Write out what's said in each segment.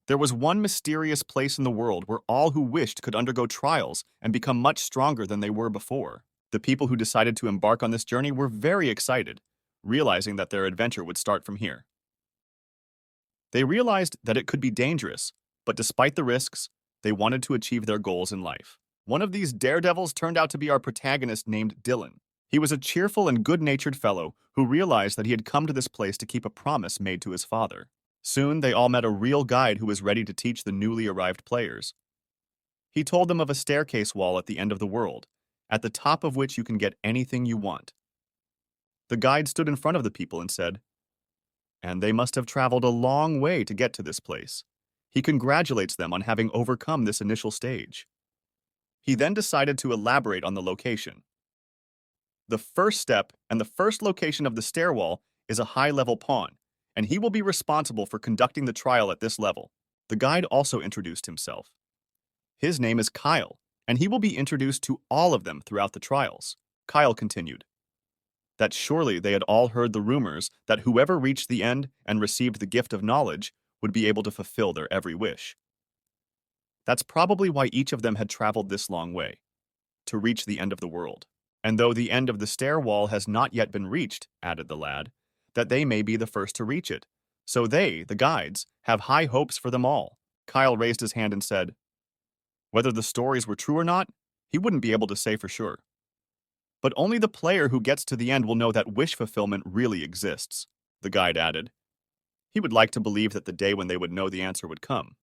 There was one mysterious place in the world where all who wished could undergo trials and become much stronger than they were before. The people who decided to embark on this journey were very excited, realizing that their adventure would start from here. They realized that it could be dangerous, but despite the risks, they wanted to achieve their goals in life. One of these daredevils turned out to be our protagonist named Dylan. He was a cheerful and good-natured fellow who realized that he had come to this place to keep a promise made to his father. Soon, they all met a real guide who was ready to teach the newly arrived players. He told them of a staircase wall at the end of the world, at the top of which you can get anything you want. The guide stood in front of the people and said, "And they must have traveled a long way to get to this place." He congratulates them on having overcome this initial stage. He then decided to elaborate on the location. The first step and the first location of the stairwell is a high-level pawn, and he will be responsible for conducting the trial at this level. The guide also introduced himself. His name is Kyle, and he will be introduced to all of them throughout the trials. Kyle continued that surely they had all heard the rumors that whoever reached the end and received the gift of knowledge would be able to fulfill their every wish. That's probably why each of them had traveled this long way, to reach the end of the world. And though the end of the stairwell has not yet been reached, added the lad, that they may be the first to reach it. So they, the guides, have high hopes for them all. Kyle raised his hand and said, whether the stories were true or not, he wouldn't be able to say for sure. But only the player who gets to the end will know that wish fulfillment really exists, the guide added. He would like to believe that the day when they would know the answer would come.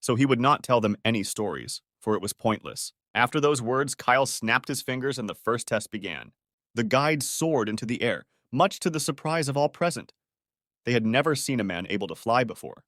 So he would not tell them any stories, for it was pointless. After those words, Kyle snapped his fingers and the first test began. The guide soared into the air, much to the surprise of all present. They had never seen a man able to fly before.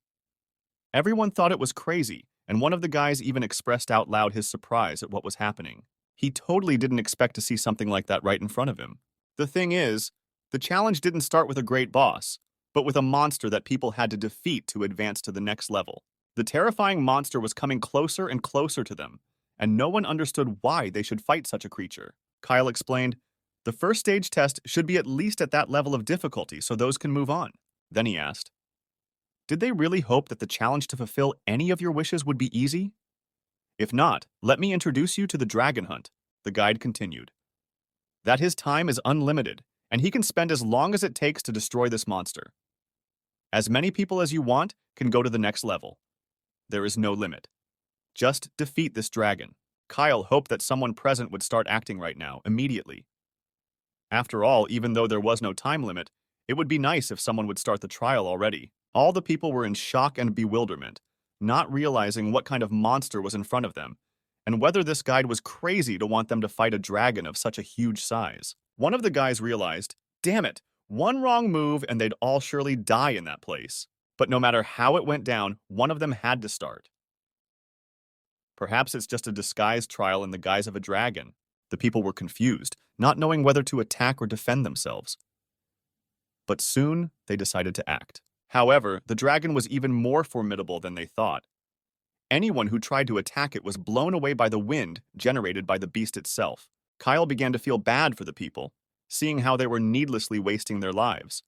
Everyone thought it was crazy, and one of the guys even expressed out loud his surprise at what was happening. He totally didn't expect to see something like that right in front of him. The thing is, the challenge didn't start with a great boss, but with a monster that people had to defeat to advance to the next level. The terrifying monster was coming closer and closer to them, and no one understood why they should fight such a creature. Kyle explained, the first stage test should be at least at that level of difficulty so those can move on. Then he asked, did they really hope that the challenge to fulfill any of your wishes would be easy? If not, let me introduce you to the dragon hunt, the guide continued. That his time is unlimited, and he can spend as long as it takes to destroy this monster. As many people as you want can go to the next level. There is no limit. Just defeat this dragon. Kyle hoped that someone present would start acting right now, immediately. After all, even though there was no time limit, it would be nice if someone would start the trial already. All the people were in shock and bewilderment, not realizing what kind of monster was in front of them, and whether this guide was crazy to want them to fight a dragon of such a huge size. One of the guys realized, damn it, one wrong move and they'd all surely die in that place. But no matter how it went down, one of them had to start. Perhaps it's just a disguised trial in the guise of a dragon. The people were confused, not knowing whether to attack or defend themselves. But soon, they decided to act. However, the dragon was even more formidable than they thought. Anyone who tried to attack it was blown away by the wind generated by the beast itself. Kyle began to feel bad for the people, seeing how they were needlessly wasting their lives.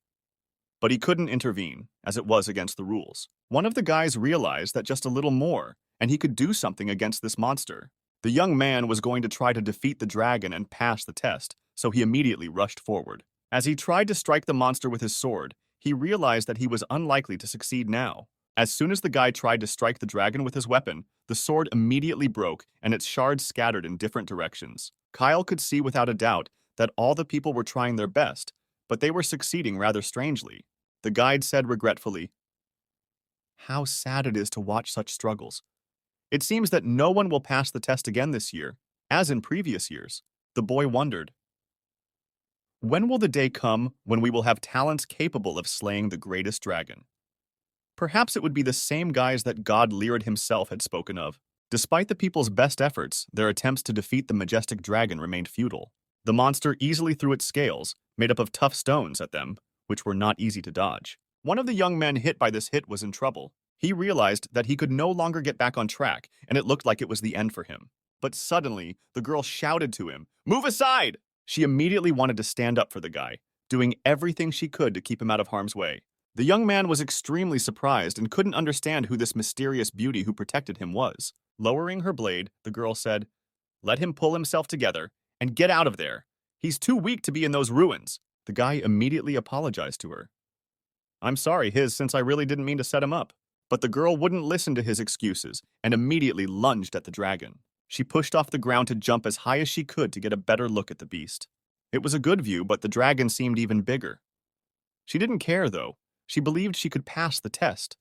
But he couldn't intervene, as it was against the rules. One of the guys realized that just a little more, and he could do something against this monster. The young man was going to try to defeat the dragon and pass the test, so he immediately rushed forward. As he tried to strike the monster with his sword, he realized that he was unlikely to succeed now. As soon as the guy tried to strike the dragon with his weapon, the sword immediately broke and its shards scattered in different directions. Kyle could see without a doubt that all the people were trying their best, but they were succeeding rather strangely. The guide said regretfully, how sad it is to watch such struggles. It seems that no one will pass the test again this year, as in previous years. The boy wondered, when will the day come when we will have talents capable of slaying the greatest dragon? Perhaps it would be the same guys that God Lyrid himself had spoken of. Despite the people's best efforts, their attempts to defeat the majestic dragon remained futile. The monster easily threw its scales, made up of tough stones, at them, which were not easy to dodge. One of the young men hit by this hit was in trouble. He realized that he could no longer get back on track, and it looked like it was the end for him. But suddenly, the girl shouted to him, "Move aside!" She immediately wanted to stand up for the guy, doing everything she could to keep him out of harm's way. The young man was extremely surprised and couldn't understand who this mysterious beauty who protected him was. Lowering her blade, the girl said, "Let him pull himself together and get out of there. He's too weak to be in those ruins." The guy immediately apologized to her. "I'm sorry, since I really didn't mean to set him up." But the girl wouldn't listen to his excuses and immediately lunged at the dragon. She pushed off the ground to jump as high as she could to get a better look at the beast. It was a good view, but the dragon seemed even bigger. She didn't care, though. She believed she could pass the test.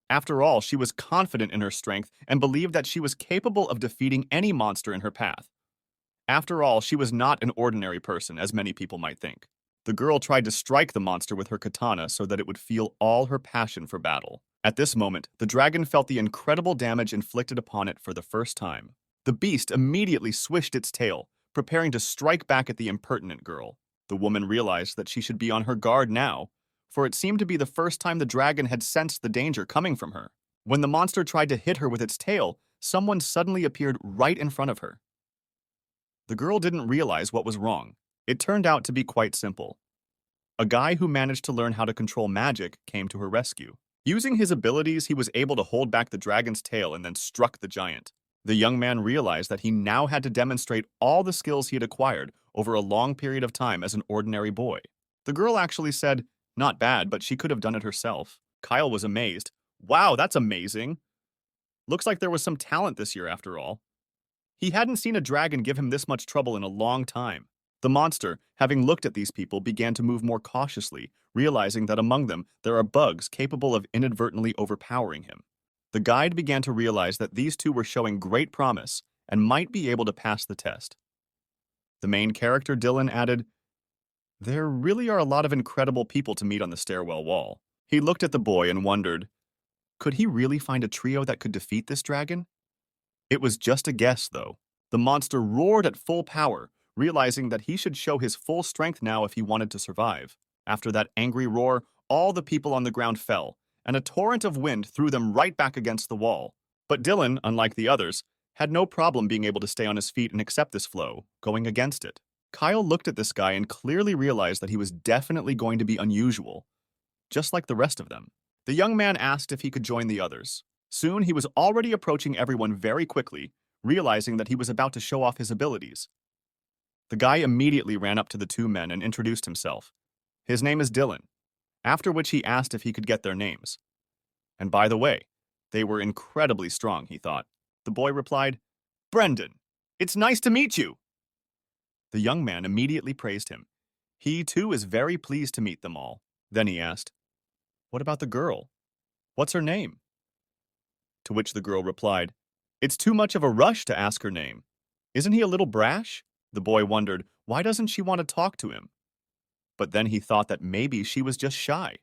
After all, she was confident in her strength and believed that she was capable of defeating any monster in her path. After all, she was not an ordinary person, as many people might think. The girl tried to strike the monster with her katana so that it would feel all her passion for battle. At this moment, the dragon felt the incredible damage inflicted upon it for the first time. The beast immediately swished its tail, preparing to strike back at the impertinent girl. The woman realized that she should be on her guard now, for it seemed to be the first time the dragon had sensed the danger coming from her. When the monster tried to hit her with its tail, someone suddenly appeared right in front of her. The girl didn't realize what was wrong. It turned out to be quite simple. A guy who managed to learn how to control magic came to her rescue. Using his abilities, he was able to hold back the dragon's tail and then struck the giant. The young man realized that he now had to demonstrate all the skills he had acquired over a long period of time as an ordinary boy. The girl actually said, "Not bad, but she could have done it herself." Kyle was amazed. "Wow, that's amazing. Looks like there was some talent this year after all." He hadn't seen a dragon give him this much trouble in a long time. The monster, having looked at these people, began to move more cautiously, realizing that among them there are bugs capable of inadvertently overpowering him. The guide began to realize that these two were showing great promise and might be able to pass the test. The main character, Dylan, added, "There really are a lot of incredible people to meet on the stairwell wall." He looked at the boy and wondered, could he really find a trio that could defeat this dragon? It was just a guess, though. The monster roared at full power, realizing that he should show his full strength now if he wanted to survive. After that angry roar, all the people on the ground fell, and a torrent of wind threw them right back against the wall. But Dylan, unlike the others, had no problem being able to stay on his feet and accept this flow, going against it. Kyle looked at this guy and clearly realized that he was definitely going to be unusual, just like the rest of them. The young man asked if he could join the others. Soon he was already approaching everyone very quickly, realizing that he was about to show off his abilities. The guy immediately ran up to the two men and introduced himself. His name is Dylan, after which he asked if he could get their names. And by the way, they were incredibly strong, he thought. The boy replied, "Brendan, it's nice to meet you." The young man immediately praised him. He, too, is very pleased to meet them all. Then he asked, "What about the girl? What's her name?" To which the girl replied, "It's too much of a rush to ask her name. Isn't he a little brash?" The boy wondered, why doesn't she want to talk to him? But then he thought that maybe she was just shy.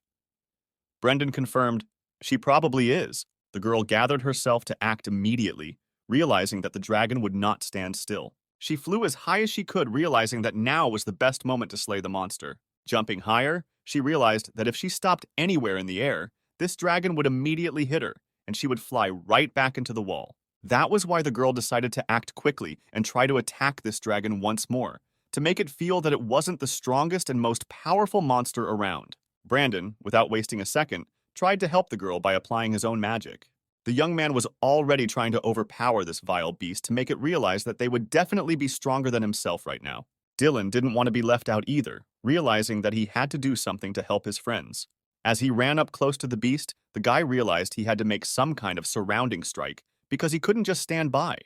Brendan confirmed, "She probably is." The girl gathered herself to act immediately, realizing that the dragon would not stand still. She flew as high as she could, realizing that now was the best moment to slay the monster. Jumping higher, she realized that if she stopped anywhere in the air, this dragon would immediately hit her, and she would fly right back into the wall. That was why the girl decided to act quickly and try to attack this dragon once more, to make it feel that it wasn't the strongest and most powerful monster around. Brandon, without wasting a second, tried to help the girl by applying his own magic. The young man was already trying to overpower this vile beast to make it realize that they would definitely be stronger than himself right now. Dylan didn't want to be left out either, realizing that he had to do something to help his friends. As he ran up close to the beast, the guy realized he had to make some kind of surrounding strike because he couldn't just stand by.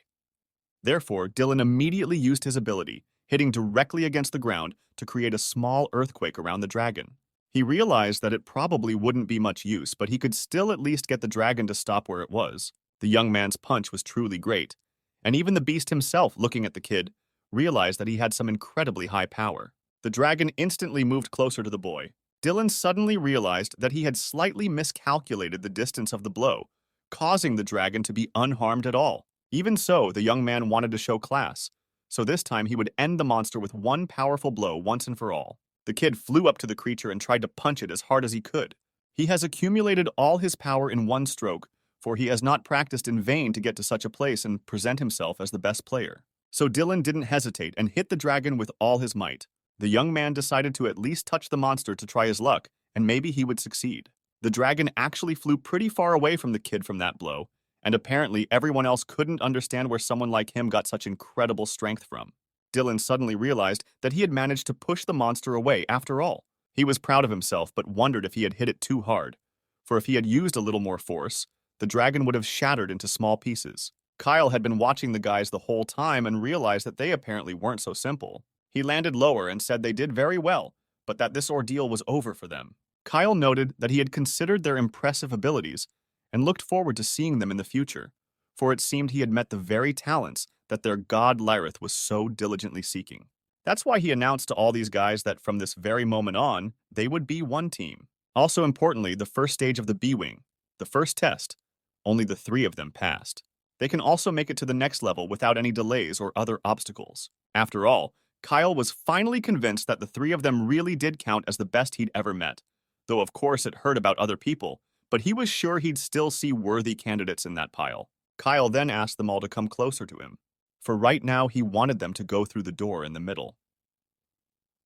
Therefore, Dylan immediately used his ability, hitting directly against the ground to create a small earthquake around the dragon. He realized that it probably wouldn't be much use, but he could still at least get the dragon to stop where it was. The young man's punch was truly great, and even the beast himself, looking at the kid, realized that he had some incredibly high power. The dragon instantly moved closer to the boy. Dylan suddenly realized that he had slightly miscalculated the distance of the blow, causing the dragon to be unharmed at all. Even so, the young man wanted to show class, so this time he would end the monster with one powerful blow once and for all. The kid flew up to the creature and tried to punch it as hard as he could. He has accumulated all his power in one stroke, for he has not practiced in vain to get to such a place and present himself as the best player. So Dylan didn't hesitate and hit the dragon with all his might. The young man decided to at least touch the monster to try his luck, and maybe he would succeed. The dragon actually flew pretty far away from the kid from that blow, and apparently everyone else couldn't understand where someone like him got such incredible strength from. Dylan suddenly realized that he had managed to push the monster away after all. He was proud of himself, but wondered if he had hit it too hard. For if he had used a little more force, the dragon would have shattered into small pieces. Kyle had been watching the guys the whole time and realized that they apparently weren't so simple. He landed lower and said they did very well, but that this ordeal was over for them. Kyle noted that he had considered their impressive abilities and looked forward to seeing them in the future, for it seemed he had met the very talents that their god Lyrith was so diligently seeking. That's why he announced to all these guys that from this very moment on, they would be one team. Also importantly, the first stage of the B-Wing, the first test, only the 3 of them passed. They can also make it to the next level without any delays or other obstacles. After all, Kyle was finally convinced that the 3 of them really did count as the best he'd ever met, though of course it hurt about other people, but he was sure he'd still see worthy candidates in that pile. Kyle then asked them all to come closer to him, for right now he wanted them to go through the door in the middle.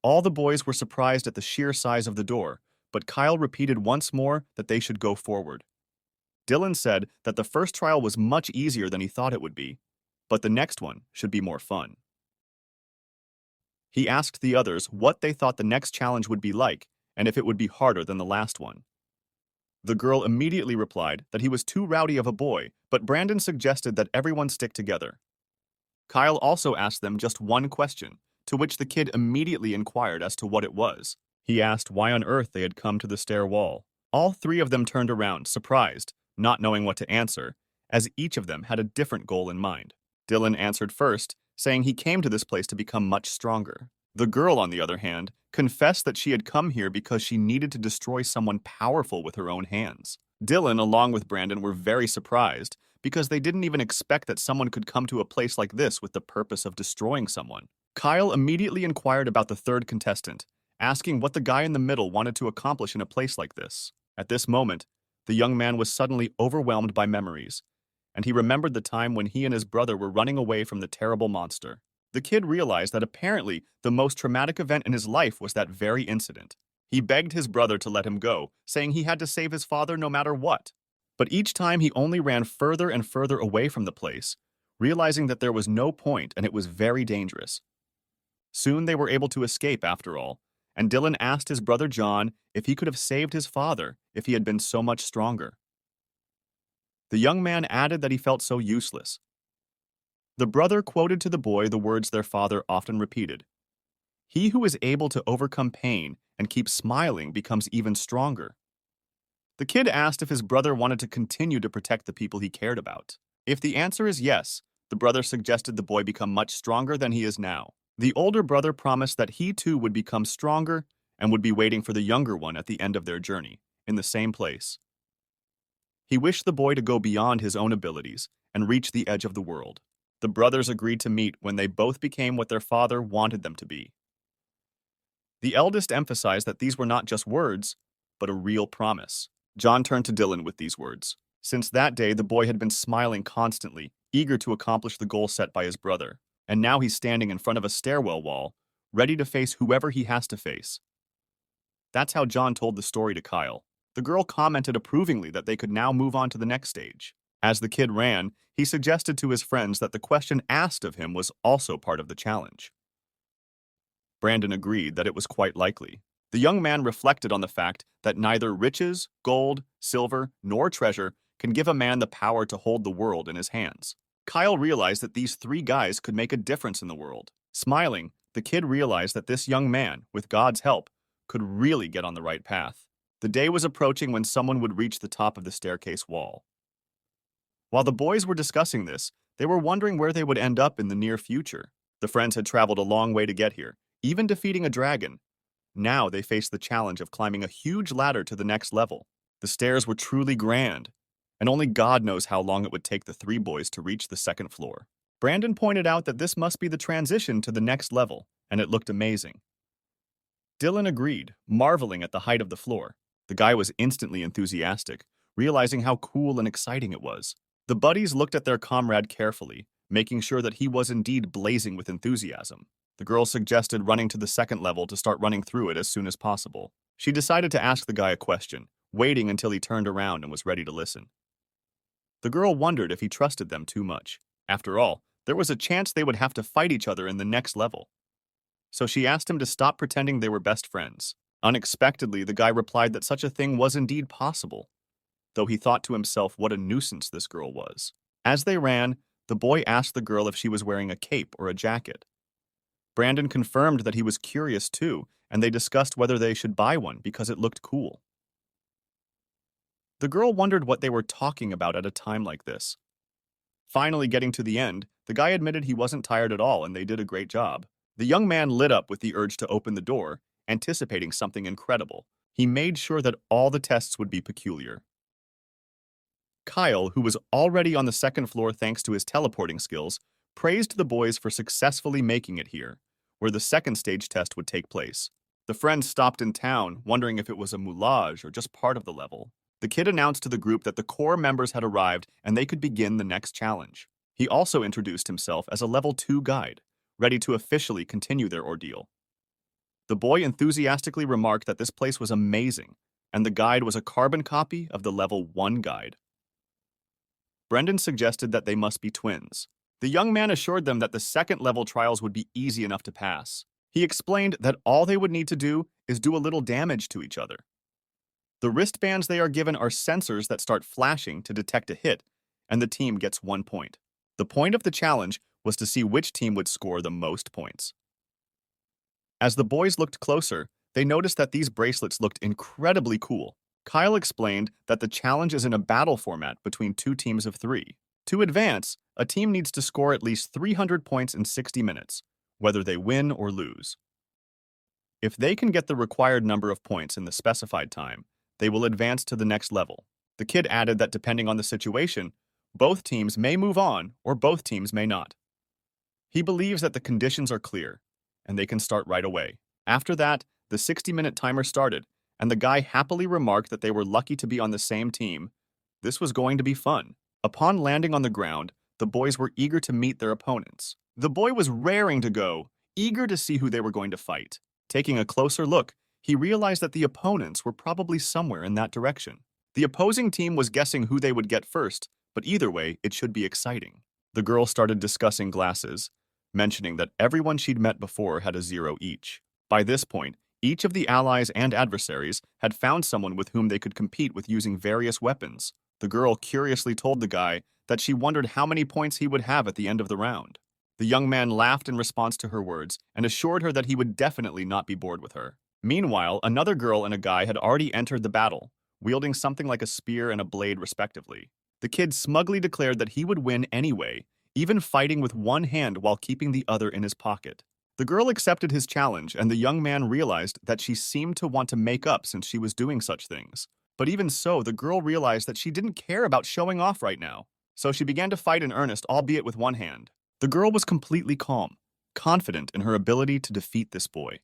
All the boys were surprised at the sheer size of the door, but Kyle repeated once more that they should go forward. Dylan said that the first trial was much easier than he thought it would be, but the next one should be more fun. He asked the others what they thought the next challenge would be like and if it would be harder than the last one. The girl immediately replied that he was too rowdy of a boy, but Brandon suggested that everyone stick together. Kyle also asked them just one question, to which the kid immediately inquired as to what it was. He asked why on earth they had come to the stair wall. All 3 of them turned around, surprised, not knowing what to answer, as each of them had a different goal in mind. Dylan answered first, saying he came to this place to become much stronger. The girl, on the other hand, confessed that she had come here because she needed to destroy someone powerful with her own hands. Dylan, along with Brandon, were very surprised because they didn't even expect that someone could come to a place like this with the purpose of destroying someone. Kyle immediately inquired about the 3rd contestant, asking what the guy in the middle wanted to accomplish in a place like this. At this moment, the young man was suddenly overwhelmed by memories, and he remembered the time when he and his brother were running away from the terrible monster. The kid realized that apparently the most traumatic event in his life was that very incident. He begged his brother to let him go, saying he had to save his father no matter what. But each time he only ran further and further away from the place, realizing that there was no point and it was very dangerous. Soon they were able to escape after all, and Dylan asked his brother John if he could have saved his father if he had been so much stronger. The young man added that he felt so useless. The brother quoted to the boy the words their father often repeated. He who is able to overcome pain and keep smiling becomes even stronger. The kid asked if his brother wanted to continue to protect the people he cared about. If the answer is yes, the brother suggested the boy become much stronger than he is now. The older brother promised that he too would become stronger and would be waiting for the younger one at the end of their journey, in the same place. He wished the boy to go beyond his own abilities and reach the edge of the world. The brothers agreed to meet when they both became what their father wanted them to be. The eldest emphasized that these were not just words, but a real promise. John turned to Dylan with these words. Since that day, the boy had been smiling constantly, eager to accomplish the goal set by his brother. And now he's standing in front of a stairwell wall, ready to face whoever he has to face. That's how John told the story to Kyle. The girl commented approvingly that they could now move on to the next stage. As the kid ran, he suggested to his friends that the question asked of him was also part of the challenge. Brandon agreed that it was quite likely. The young man reflected on the fact that neither riches, gold, silver, nor treasure can give a man the power to hold the world in his hands. Kyle realized that these 3 guys could make a difference in the world. Smiling, the kid realized that this young man, with God's help, could really get on the right path. The day was approaching when someone would reach the top of the staircase wall. While the boys were discussing this, they were wondering where they would end up in the near future. The friends had traveled a long way to get here, even defeating a dragon. Now they faced the challenge of climbing a huge ladder to the next level. The stairs were truly grand, and only God knows how long it would take the 3 boys to reach the 2nd floor. Brandon pointed out that this must be the transition to the next level, and it looked amazing. Dylan agreed, marveling at the height of the floor. The guy was instantly enthusiastic, realizing how cool and exciting it was. The buddies looked at their comrade carefully, making sure that he was indeed blazing with enthusiasm. The girl suggested running to the 2nd level to start running through it as soon as possible. She decided to ask the guy a question, waiting until he turned around and was ready to listen. The girl wondered if he trusted them too much. After all, there was a chance they would have to fight each other in the next level. So she asked him to stop pretending they were best friends. Unexpectedly, the guy replied that such a thing was indeed possible, though he thought to himself what a nuisance this girl was. As they ran, the boy asked the girl if she was wearing a cape or a jacket. Brandon confirmed that he was curious too, and they discussed whether they should buy one because it looked cool. The girl wondered what they were talking about at a time like this. Finally getting to the end, the guy admitted he wasn't tired at all and they did a great job. The young man lit up with the urge to open the door, anticipating something incredible. He made sure that all the tests would be peculiar. Kyle, who was already on the second floor thanks to his teleporting skills, praised the boys for successfully making it here, where the second stage test would take place. The friends stopped in town, wondering if it was a moulage or just part of the level. The kid announced to the group that the core members had arrived and they could begin the next challenge. He also introduced himself as a level 2 guide, ready to officially continue their ordeal. The boy enthusiastically remarked that this place was amazing, and the guide was a carbon copy of the level 1 guide. Brendan suggested that they must be twins. The young man assured them that the second level trials would be easy enough to pass. He explained that all they would need to do is do a little damage to each other. The wristbands they are given are sensors that start flashing to detect a hit, and the team gets 1 point. The point of the challenge was to see which team would score the most points. As the boys looked closer, they noticed that these bracelets looked incredibly cool. Kyle explained that the challenge is in a battle format between 2 teams of 3. To advance, a team needs to score at least 300 points in 60 minutes, whether they win or lose. If they can get the required number of points in the specified time, they will advance to the next level. The kid added that depending on the situation, both teams may move on or both teams may not. He believes that the conditions are clear, and they can start right away. After that, the 60-minute timer started, and the guy happily remarked that they were lucky to be on the same team. This was going to be fun. Upon landing on the ground, the boys were eager to meet their opponents. The boy was raring to go, eager to see who they were going to fight. Taking a closer look, he realized that the opponents were probably somewhere in that direction. The opposing team was guessing who they would get first, but either way, it should be exciting. The girl started discussing glasses, mentioning that everyone she'd met before had a 0 each. By this point, each of the allies and adversaries had found someone with whom they could compete with using various weapons. The girl curiously told the guy that she wondered how many points he would have at the end of the round. The young man laughed in response to her words and assured her that he would definitely not be bored with her. Meanwhile, another girl and a guy had already entered the battle, wielding something like a spear and a blade respectively. The kid smugly declared that he would win anyway, even fighting with one hand while keeping the other in his pocket. The girl accepted his challenge, and the young man realized that she seemed to want to make up since she was doing such things. But even so, the girl realized that she didn't care about showing off right now. So she began to fight in earnest, albeit with one hand. The girl was completely calm, confident in her ability to defeat this boy.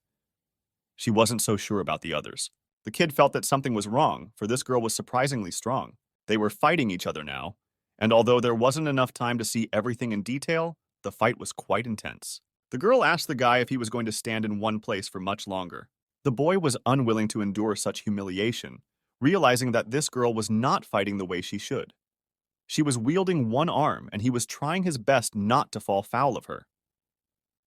She wasn't so sure about the others. The kid felt that something was wrong, for this girl was surprisingly strong. They were fighting each other now, and although there wasn't enough time to see everything in detail, the fight was quite intense. The girl asked the guy if he was going to stand in one place for much longer. The boy was unwilling to endure such humiliation, realizing that this girl was not fighting the way she should. She was wielding one arm, and he was trying his best not to fall foul of her.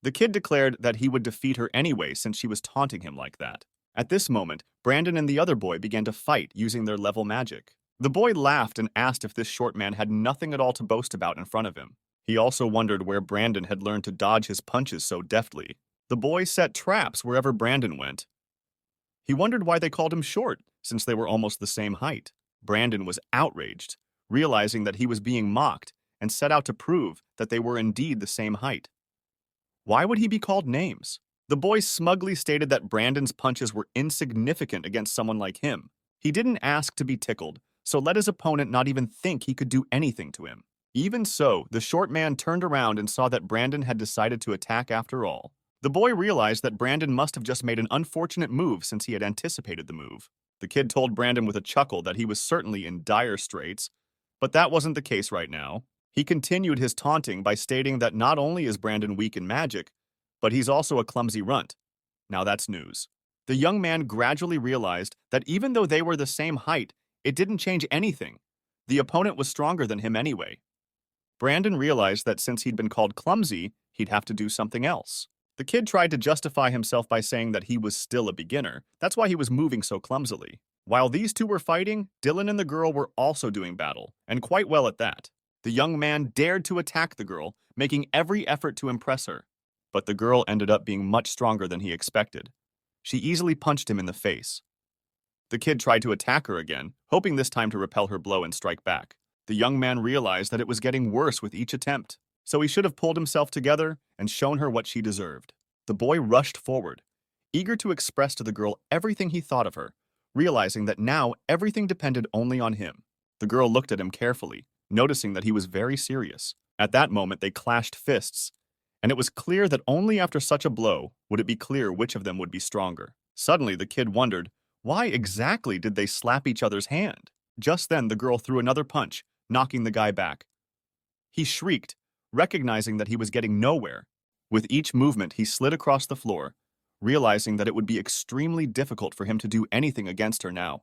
The kid declared that he would defeat her anyway since she was taunting him like that. At this moment, Brandon and the other boy began to fight using their level magic. The boy laughed and asked if this short man had nothing at all to boast about in front of him. He also wondered where Brandon had learned to dodge his punches so deftly. The boy set traps wherever Brandon went. He wondered why they called him short, since they were almost the same height. Brandon was outraged, realizing that he was being mocked, and set out to prove that they were indeed the same height. Why would he be called names? The boy smugly stated that Brandon's punches were insignificant against someone like him. He didn't ask to be tickled, so let his opponent not even think he could do anything to him. Even so, the short man turned around and saw that Brandon had decided to attack after all. The boy realized that Brandon must have just made an unfortunate move since he had anticipated the move. The kid told Brandon with a chuckle that he was certainly in dire straits, but that wasn't the case right now. He continued his taunting by stating that not only is Brandon weak in magic, but he's also a clumsy runt. Now that's news. The young man gradually realized that even though they were the same height, it didn't change anything. The opponent was stronger than him anyway. Brandon realized that since he'd been called clumsy, he'd have to do something else. The kid tried to justify himself by saying that he was still a beginner. That's why he was moving so clumsily. While these two were fighting, Dylan and the girl were also doing battle, and quite well at that. The young man dared to attack the girl, making every effort to impress her. But the girl ended up being much stronger than he expected. She easily punched him in the face. The kid tried to attack her again, hoping this time to repel her blow and strike back. The young man realized that it was getting worse with each attempt, so he should have pulled himself together and shown her what she deserved. The boy rushed forward, eager to express to the girl everything he thought of her, realizing that now everything depended only on him. The girl looked at him carefully, noticing that he was very serious. At that moment, they clashed fists, and it was clear that only after such a blow would it be clear which of them would be stronger. Suddenly, the kid wondered, why exactly did they slap each other's hand? Just then, the girl threw another punch, knocking the guy back. He shrieked, recognizing that he was getting nowhere. With each movement, he slid across the floor, realizing that it would be extremely difficult for him to do anything against her now.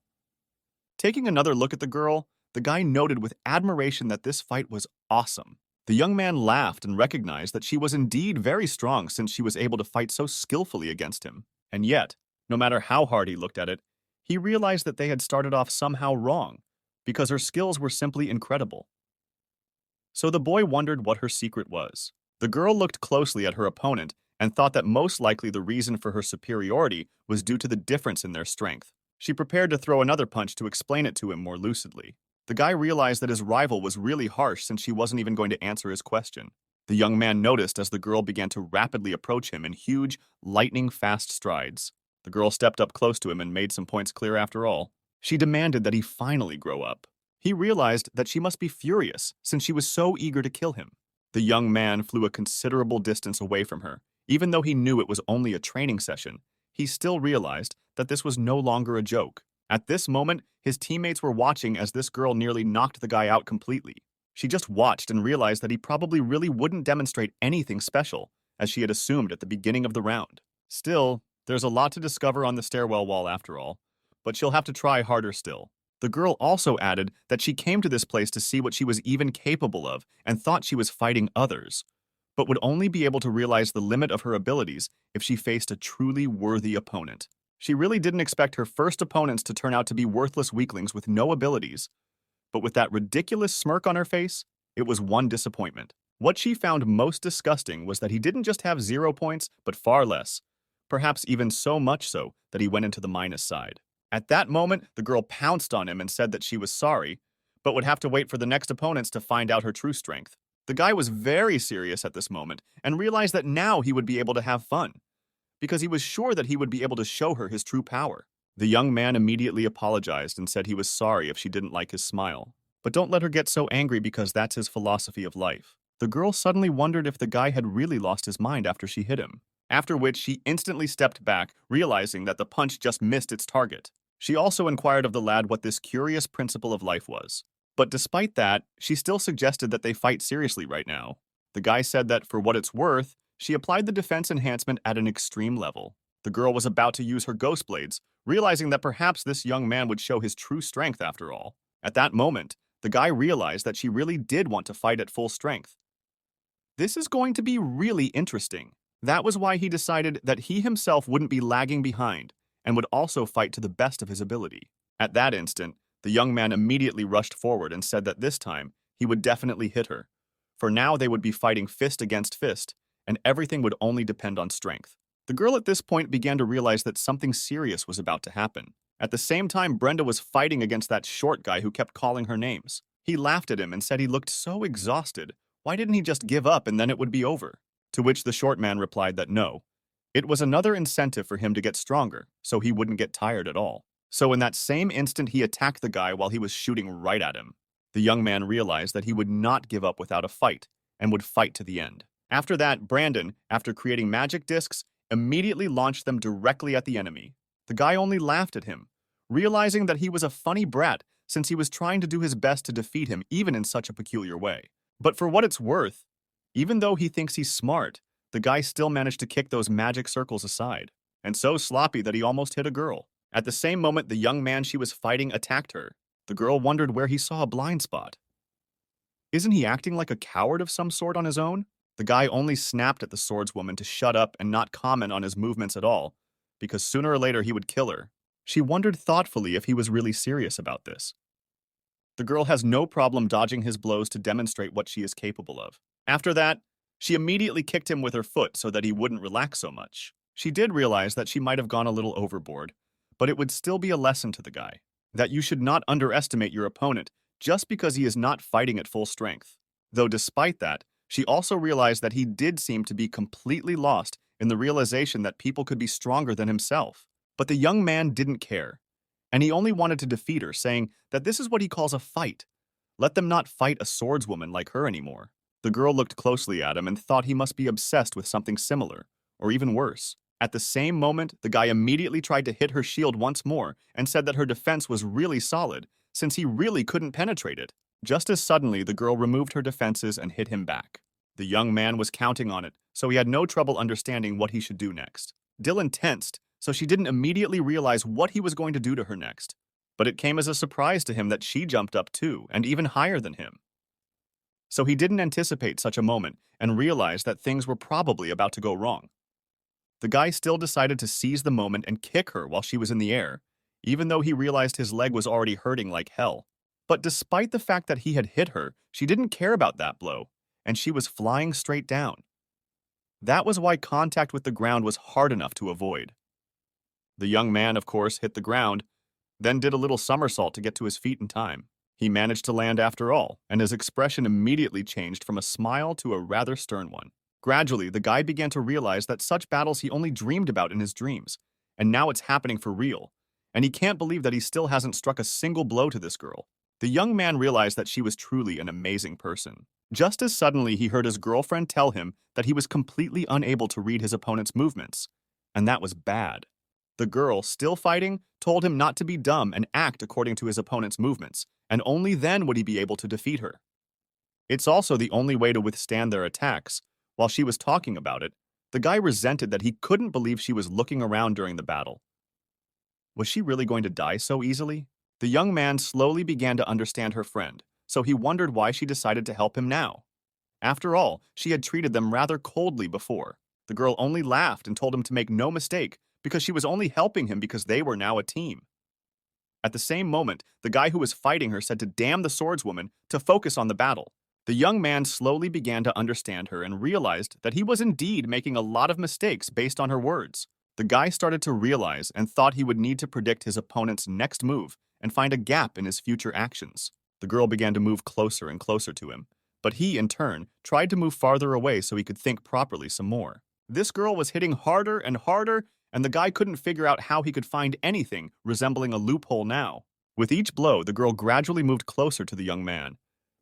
Taking another look at the girl, the guy noted with admiration that this fight was awesome. The young man laughed and recognized that she was indeed very strong since she was able to fight so skillfully against him. And yet, no matter how hard he looked at it, he realized that they had started off somehow wrong, because her skills were simply incredible. So the boy wondered what her secret was. The girl looked closely at her opponent and thought that most likely the reason for her superiority was due to the difference in their strength. She prepared to throw another punch to explain it to him more lucidly. The guy realized that his rival was really harsh since she wasn't even going to answer his question. The young man noticed as the girl began to rapidly approach him in huge, lightning-fast strides. The girl stepped up close to him and made some points clear after all. She demanded that he finally grow up. He realized that she must be furious since she was so eager to kill him. The young man flew a considerable distance away from her. Even though he knew it was only a training session, he still realized that this was no longer a joke. At this moment, his teammates were watching as this girl nearly knocked the guy out completely. She just watched and realized that he probably really wouldn't demonstrate anything special, as she had assumed at the beginning of the round. Still, there's a lot to discover on the stairwell wall after all, but she'll have to try harder still. The girl also added that she came to this place to see what she was even capable of and thought she was fighting others, but would only be able to realize the limit of her abilities if she faced a truly worthy opponent. She really didn't expect her first opponents to turn out to be worthless weaklings with no abilities, but with that ridiculous smirk on her face, it was one disappointment. What she found most disgusting was that he didn't just have 0 points, but far less, perhaps even so much so that he went into the minus side. At that moment, the girl pounced on him and said that she was sorry, but would have to wait for the next opponents to find out her true strength. The guy was very serious at this moment and realized that now he would be able to have fun, because he was sure that he would be able to show her his true power. The young man immediately apologized and said he was sorry if she didn't like his smile. But don't let her get so angry because that's his philosophy of life. The girl suddenly wondered if the guy had really lost his mind after she hit him, after which she instantly stepped back, realizing that the punch just missed its target. She also inquired of the lad what this curious principle of life was. But despite that, she still suggested that they fight seriously right now. The guy said that for what it's worth, she applied the defense enhancement at an extreme level. The girl was about to use her ghost blades, realizing that perhaps this young man would show his true strength after all. At that moment, the guy realized that she really did want to fight at full strength. This is going to be really interesting. That was why he decided that he himself wouldn't be lagging behind and would also fight to the best of his ability. At that instant, the young man immediately rushed forward and said that this time he would definitely hit her. For now they would be fighting fist against fist, and everything would only depend on strength. The girl at this point began to realize that something serious was about to happen. At the same time, Brenda was fighting against that short guy who kept calling her names. He laughed at him and said he looked so exhausted. Why didn't he just give up and then it would be over? To which the short man replied that no. It was another incentive for him to get stronger, so he wouldn't get tired at all. So in that same instant, he attacked the guy while he was shooting right at him. The young man realized that he would not give up without a fight, and would fight to the end. After that, Brandon, after creating magic discs, immediately launched them directly at the enemy. The guy only laughed at him, realizing that he was a funny brat since he was trying to do his best to defeat him even in such a peculiar way. But for what it's worth, even though he thinks he's smart, the guy still managed to kick those magic circles aside. and so sloppy that he almost hit a girl. At the same moment, the young man she was fighting attacked her. The girl wondered where he saw a blind spot. Isn't he acting like a coward of some sort on his own? The guy only snapped at the swordswoman to shut up and not comment on his movements at all, because sooner or later he would kill her. She wondered thoughtfully if he was really serious about this. The girl has no problem dodging his blows to demonstrate what she is capable of. After that, she immediately kicked him with her foot so that he wouldn't relax so much. She did realize that she might have gone a little overboard, but it would still be a lesson to the guy, that you should not underestimate your opponent just because he is not fighting at full strength. Though despite that, she also realized that he did seem to be completely lost in the realization that people could be stronger than himself. But the young man didn't care, and he only wanted to defeat her, saying that this is what he calls a fight. Let them not fight a swordswoman like her anymore. The girl looked closely at him and thought he must be obsessed with something similar, or even worse. At the same moment, the guy immediately tried to hit her shield once more and said that her defense was really solid, since he really couldn't penetrate it. Just as suddenly, the girl removed her defenses and hit him back. The young man was counting on it, so he had no trouble understanding what he should do next. Dylan tensed, so she didn't immediately realize what he was going to do to her next. But it came as a surprise to him that she jumped up too, and even higher than him. So he didn't anticipate such a moment and realized that things were probably about to go wrong. The guy still decided to seize the moment and kick her while she was in the air, even though he realized his leg was already hurting like hell. But despite the fact that he had hit her, she didn't care about that blow, and she was flying straight down. That was why contact with the ground was hard enough to avoid. The young man, of course, hit the ground, then did a little somersault to get to his feet in time. He managed to land after all, and his expression immediately changed from a smile to a rather stern one. Gradually, the guy began to realize that such battles he only dreamed about in his dreams, and now it's happening for real, and he can't believe that he still hasn't struck a single blow to this girl. The young man realized that she was truly an amazing person. Just as suddenly, he heard his girlfriend tell him that he was completely unable to read his opponent's movements, and that was bad. The girl, still fighting, told him not to be dumb and act according to his opponent's movements, and only then would he be able to defeat her. It's also the only way to withstand their attacks. While she was talking about it, the guy resented that he couldn't believe she was looking around during the battle. Was she really going to die so easily? The young man slowly began to understand her friend, so he wondered why she decided to help him now. After all, she had treated them rather coldly before. The girl only laughed and told him to make no mistake, because she was only helping him because they were now a team. At the same moment, the guy who was fighting her said to damn the swordswoman to focus on the battle. The young man slowly began to understand her and realized that he was indeed making a lot of mistakes based on her words. The guy started to realize and thought he would need to predict his opponent's next move and find a gap in his future actions. The girl began to move closer and closer to him, but he, in turn, tried to move farther away so he could think properly some more. This girl was hitting harder and harder, and the guy couldn't figure out how he could find anything resembling a loophole now. With each blow, the girl gradually moved closer to the young man,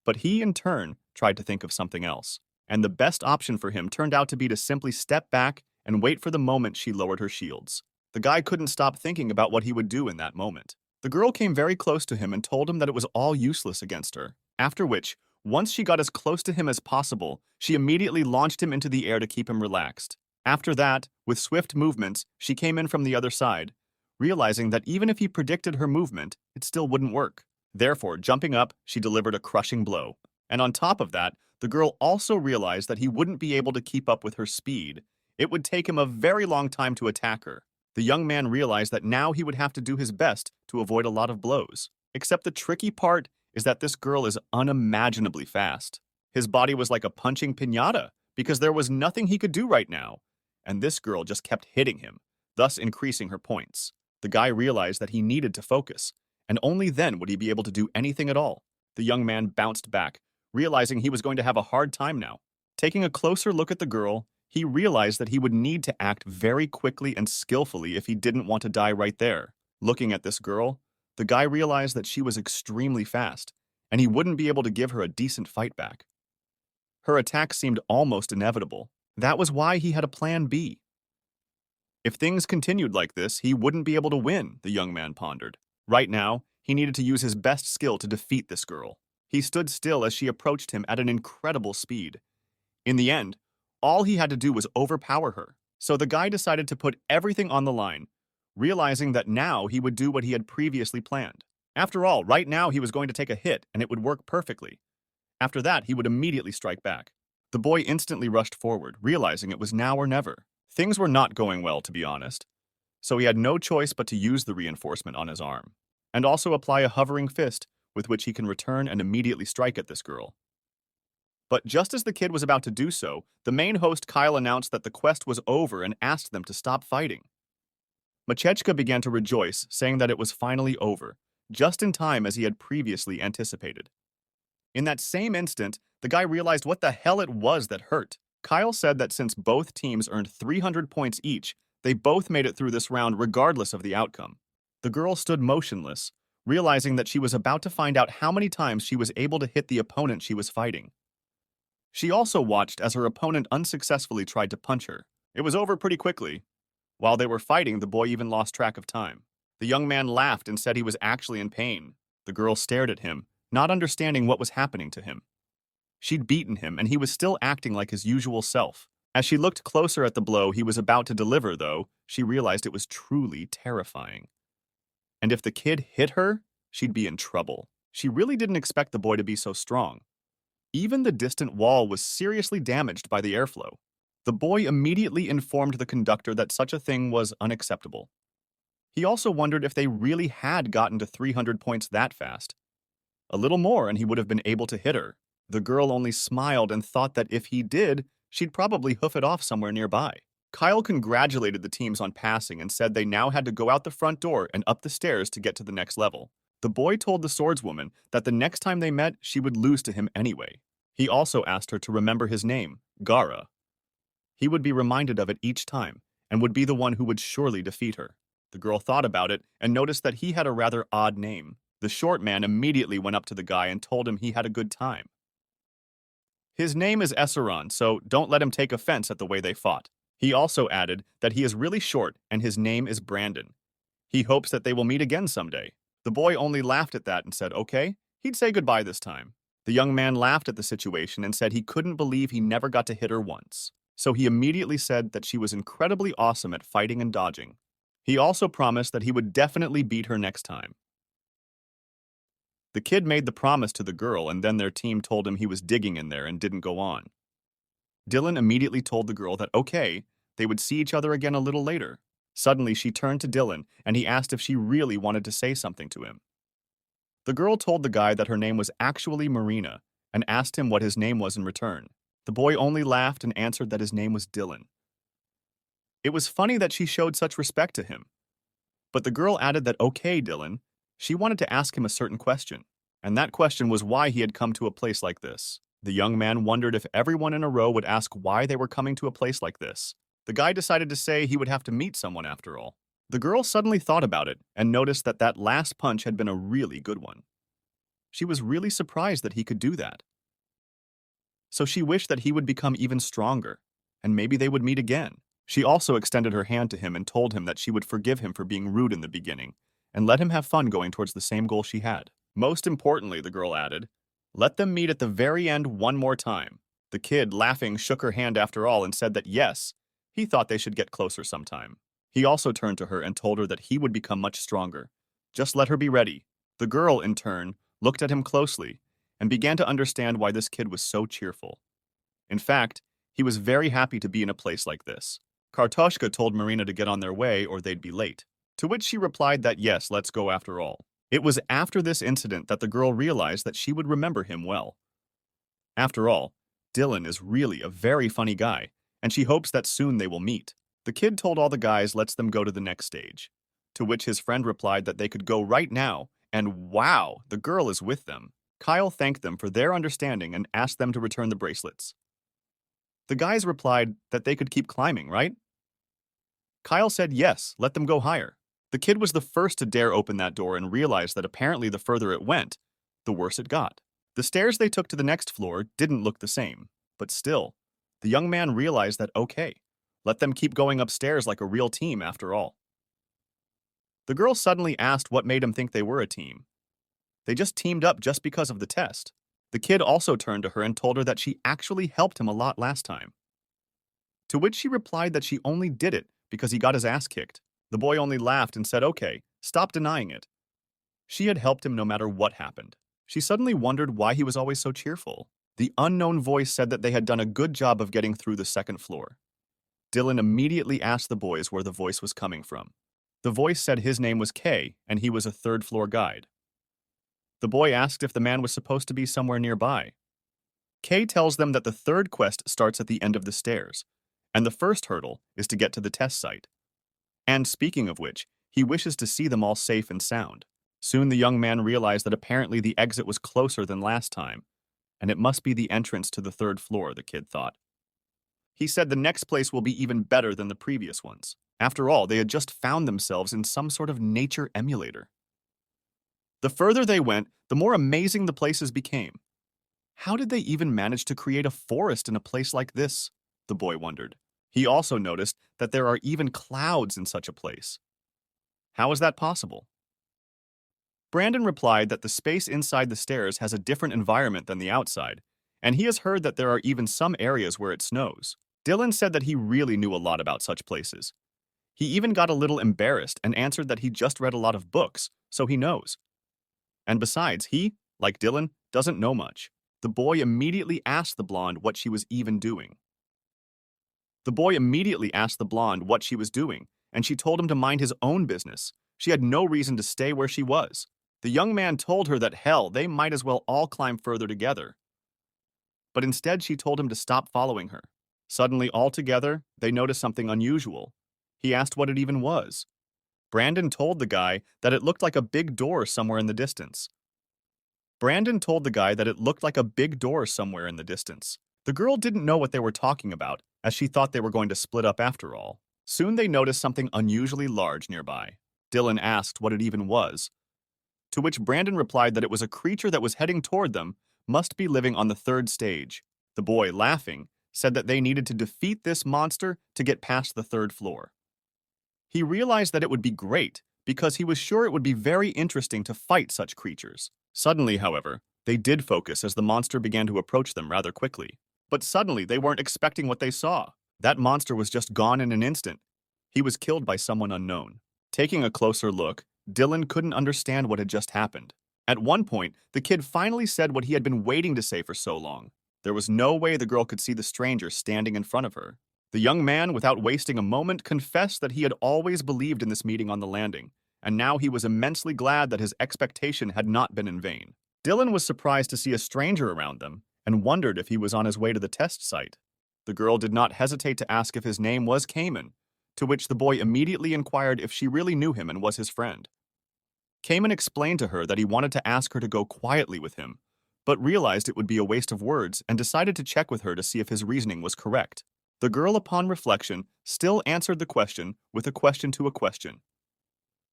but he, in turn, tried to think of something else. And the best option for him turned out to be to simply step back and wait for the moment she lowered her shields. The guy couldn't stop thinking about what he would do in that moment. The girl came very close to him and told him that it was all useless against her, after which, once she got as close to him as possible, she immediately launched him into the air to keep him relaxed. After that, with swift movements, she came in from the other side, realizing that even if he predicted her movement, it still wouldn't work. Therefore, jumping up, she delivered a crushing blow. And on top of that, the girl also realized that he wouldn't be able to keep up with her speed. It would take him a very long time to attack her. The young man realized that now he would have to do his best to avoid a lot of blows. Except the tricky part is that this girl is unimaginably fast. His body was like a punching piñata because there was nothing he could do right now. And this girl just kept hitting him, thus increasing her points. The guy realized that he needed to focus, and only then would he be able to do anything at all. The young man bounced back, realizing he was going to have a hard time now. Taking a closer look at the girl, he realized that he would need to act very quickly and skillfully if he didn't want to die right there. Looking at this girl, the guy realized that she was extremely fast, and he wouldn't be able to give her a decent fight back. Her attack seemed almost inevitable. That was why he had a plan B. If things continued like this, he wouldn't be able to win, the young man pondered. Right now, he needed to use his best skill to defeat this girl. He stood still as she approached him at an incredible speed. In the end, all he had to do was overpower her. So the guy decided to put everything on the line, realizing that now he would do what he had previously planned. After all, right now he was going to take a hit and it would work perfectly. After that, he would immediately strike back. The boy instantly rushed forward, realizing it was now or never. Things were not going well, to be honest, so he had no choice but to use the reinforcement on his arm, and also apply a hovering fist with which he can return and immediately strike at this girl. But just as the kid was about to do so, the main host Kyle announced that the quest was over and asked them to stop fighting. Machechka began to rejoice, saying that it was finally over, just in time as he had previously anticipated. In that same instant, the guy realized what the hell it was that hurt. Kyle said that since both teams earned 300 points each, they both made it through this round regardless of the outcome. The girl stood motionless, realizing that she was about to find out how many times she was able to hit the opponent she was fighting. She also watched as her opponent unsuccessfully tried to punch her. It was over pretty quickly. While they were fighting, the boy even lost track of time. The young man laughed and said he was actually in pain. The girl stared at him, not understanding what was happening to him. She'd beaten him, and he was still acting like his usual self. As she looked closer at the blow he was about to deliver, though, she realized it was truly terrifying. And if the kid hit her, she'd be in trouble. She really didn't expect the boy to be so strong. Even the distant wall was seriously damaged by the airflow. The boy immediately informed the conductor that such a thing was unacceptable. He also wondered if they really had gotten to 300 points that fast. A little more and he would have been able to hit her. The girl only smiled and thought that if he did, she'd probably hoof it off somewhere nearby. Kyle congratulated the teams on passing and said they now had to go out the front door and up the stairs to get to the next level. The boy told the swordswoman that the next time they met, she would lose to him anyway. He also asked her to remember his name, Gara. He would be reminded of it each time, and would be the one who would surely defeat her. The girl thought about it and noticed that he had a rather odd name. The short man immediately went up to the guy and told him he had a good time. His name is Esseron, so don't let him take offense at the way they fought. He also added that he is really short and his name is Brandon. He hopes that they will meet again someday. The boy only laughed at that and said, okay, he'd say goodbye this time. The young man laughed at the situation and said he couldn't believe he never got to hit her once. So he immediately said that she was incredibly awesome at fighting and dodging. He also promised that he would definitely beat her next time. The kid made the promise to the girl, and then their team told him he was digging in there and didn't go on. Dylan immediately told the girl that, okay, they would see each other again a little later. Suddenly, she turned to Dylan, and he asked if she really wanted to say something to him. The girl told the guy that her name was actually Marina, and asked him what his name was in return. The boy only laughed and answered that his name was Dylan. It was funny that she showed such respect to him. But the girl added that, okay, Dylan, she wanted to ask him a certain question, and that question was why he had come to a place like this. The young man wondered if everyone in a row would ask why they were coming to a place like this. The guy decided to say he would have to meet someone after all. The girl suddenly thought about it and noticed that that last punch had been a really good one. She was really surprised that he could do that. So she wished that he would become even stronger, and maybe they would meet again. She also extended her hand to him and told him that she would forgive him for being rude in the beginning, and let him have fun going towards the same goal she had. Most importantly, the girl added, let them meet at the very end one more time. The kid, laughing, shook her hand after all and said that yes, he thought they should get closer sometime. He also turned to her and told her that he would become much stronger. Just let her be ready. The girl, in turn, looked at him closely and began to understand why this kid was so cheerful. In fact, he was very happy to be in a place like this. Kartoshka told Marina to get on their way or they'd be late, to which she replied that yes, let's go after all. It was after this incident that the girl realized that she would remember him well. After all, Dylan is really a very funny guy, and she hopes that soon they will meet. The kid told all the guys lets them go to the next stage, to which his friend replied that they could go right now, and wow, the girl is with them. Kyle thanked them for their understanding and asked them to return the bracelets. The guys replied that they could keep climbing, right? Kyle said yes, let them go higher. The kid was the first to dare open that door and realized that apparently the further it went, the worse it got. The stairs they took to the next floor didn't look the same, but still, the young man realized that okay, let them keep going upstairs like a real team after all. The girl suddenly asked what made him think they were a team. They just teamed up just because of the test. The kid also turned to her and told her that she actually helped him a lot last time. To which she replied that she only did it because he got his ass kicked. The boy only laughed and said, "Okay, stop denying it." She had helped him no matter what happened. She suddenly wondered why he was always so cheerful. The unknown voice said that they had done a good job of getting through the second floor. Dylan immediately asked the boys where the voice was coming from. The voice said his name was Kay, and he was a third-floor guide. The boy asked if the man was supposed to be somewhere nearby. Kay tells them that the third quest starts at the end of the stairs, and the first hurdle is to get to the test site. And speaking of which, he wishes to see them all safe and sound. Soon the young man realized that apparently the exit was closer than last time, and it must be the entrance to the third floor, the kid thought. He said the next place will be even better than the previous ones. After all, they had just found themselves in some sort of nature emulator. The further they went, the more amazing the places became. How did they even manage to create a forest in a place like this? The boy wondered. He also noticed that there are even clouds in such a place. How is that possible? Brandon replied that the space inside the stairs has a different environment than the outside, and he has heard that there are even some areas where it snows. Dylan said that he really knew a lot about such places. He even got a little embarrassed and answered that he just read a lot of books, so he knows. And besides, he, like Dylan, doesn't know much. The boy immediately asked the blonde what she was even doing. And she told him to mind his own business. She had no reason to stay where she was. The young man told her that hell, they might as well all climb further together. But instead she told him to stop following her. Suddenly, all together, they noticed something unusual. He asked what it even was. Brandon told the guy that it looked like a big door somewhere in the distance. The girl didn't know what they were talking about, as she thought they were going to split up after all. Soon they noticed something unusually large nearby. Dylan asked what it even was, to which Brandon replied that it was a creature that was heading toward them, must be living on the third stage. The boy, laughing, said that they needed to defeat this monster to get past the third floor. He realized that it would be great, because he was sure it would be very interesting to fight such creatures. Suddenly, however, they did focus as the monster began to approach them rather quickly. But suddenly, they weren't expecting what they saw. That monster was just gone in an instant. He was killed by someone unknown. Taking a closer look, Dylan couldn't understand what had just happened. At one point, the kid finally said what he had been waiting to say for so long. There was no way the girl could see the stranger standing in front of her. The young man, without wasting a moment, confessed that he had always believed in this meeting on the landing, and now he was immensely glad that his expectation had not been in vain. Dylan was surprised to see a stranger around them, and wondered if he was on his way to the test site. The girl did not hesitate to ask if his name was Cayman, to which the boy immediately inquired if she really knew him and was his friend. Cayman explained to her that he wanted to ask her to go quietly with him, but realized it would be a waste of words and decided to check with her to see if his reasoning was correct. The girl, upon reflection, still answered the question with a question to a question.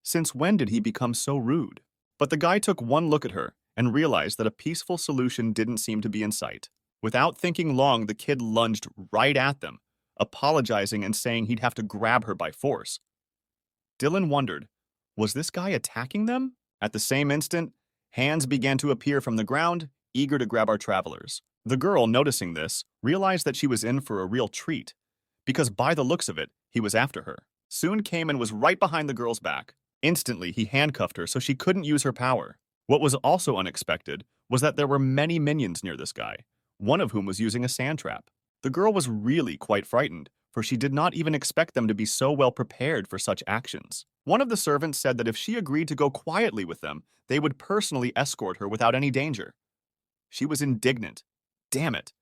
Since when did he become so rude? But the guy took one look at her and realized that a peaceful solution didn't seem to be in sight. Without thinking long, the kid lunged right at them, apologizing and saying he'd have to grab her by force. Dylan wondered, was this guy attacking them? At the same instant, hands began to appear from the ground, eager to grab our travelers. The girl, noticing this, realized that she was in for a real treat, because by the looks of it, he was after her. Soon Cayman was right behind the girl's back. Instantly, he handcuffed her so she couldn't use her power. What was also unexpected was that there were many minions near this guy, one of whom was using a sand trap. The girl was really quite frightened, for she did not even expect them to be so well prepared for such actions. One of the servants said that if she agreed to go quietly with them, they would personally escort her without any danger. She was indignant. Damn it.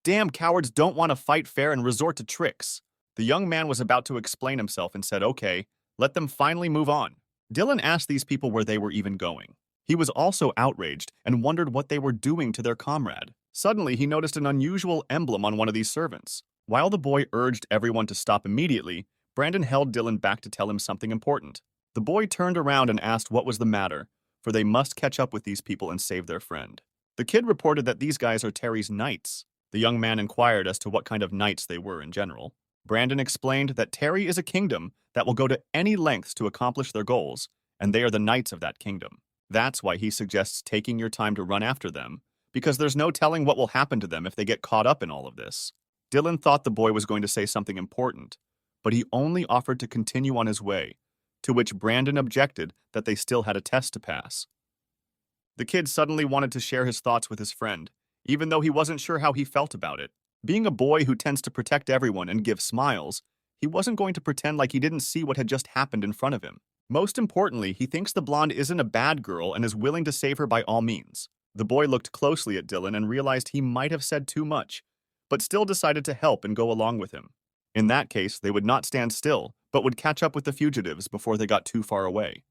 Damn cowards don't want to fight fair and resort to tricks. The young man was about to explain himself and said, okay, let them finally move on. Dylan asked these people where they were even going. He was also outraged and wondered what they were doing to their comrade. Suddenly, he noticed an unusual emblem on one of these servants. While the boy urged everyone to stop immediately, Brandon held Dylan back to tell him something important. The boy turned around and asked what was the matter, for they must catch up with these people and save their friend. The kid reported that these guys are Terry's knights. The young man inquired as to what kind of knights they were in general. Brandon explained that Terry is a kingdom that will go to any lengths to accomplish their goals, and they are the knights of that kingdom. That's why he suggests taking your time to run after them, because there's no telling what will happen to them if they get caught up in all of this. Dylan thought the boy was going to say something important, but he only offered to continue on his way, to which Brandon objected that they still had a test to pass. The kid suddenly wanted to share his thoughts with his friend, even though he wasn't sure how he felt about it. Being a boy who tends to protect everyone and give smiles, he wasn't going to pretend like he didn't see what had just happened in front of him. Most importantly, he thinks the blonde isn't a bad girl and is willing to save her by all means. The boy looked closely at Dylan and realized he might have said too much, but still decided to help and go along with him. In that case, they would not stand still, but would catch up with the fugitives before they got too far away.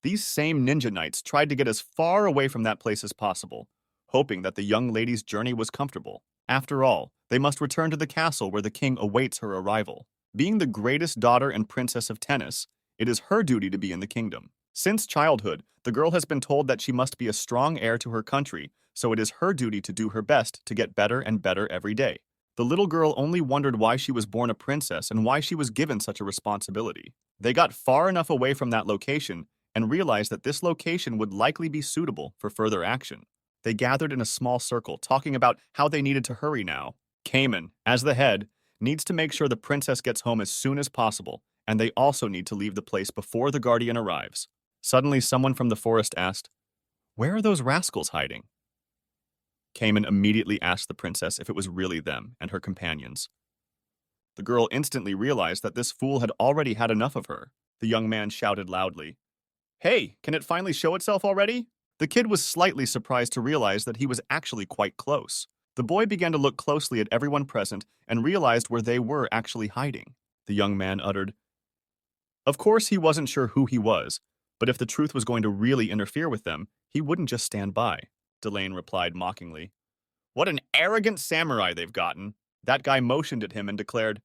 These same ninja knights tried to get as far away from that place as possible, hoping that the young lady's journey was comfortable. After all, they must return to the castle where the king awaits her arrival. Being the greatest daughter and princess of tennis, it is her duty to be in the kingdom. Since childhood, the girl has been told that she must be a strong heir to her country, so it is her duty to do her best to get better and better every day. The little girl only wondered why she was born a princess and why she was given such a responsibility. They got far enough away from that location and realized that this location would likely be suitable for further action. They gathered in a small circle, talking about how they needed to hurry now. Cayman, as the head, needs to make sure the princess gets home as soon as possible, and they also need to leave the place before the guardian arrives. Suddenly, someone from the forest asked, "Where are those rascals hiding?" Cayman immediately asked the princess if it was really them and her companions. The girl instantly realized that this fool had already had enough of her. The young man shouted loudly, "Hey, can it finally show itself already?" The kid was slightly surprised to realize that he was actually quite close. The boy began to look closely at everyone present and realized where they were actually hiding. The young man uttered, of course he wasn't sure who he was, but if the truth was going to really interfere with them, he wouldn't just stand by. Delane replied mockingly, "What an arrogant samurai they've gotten." That guy motioned at him and declared,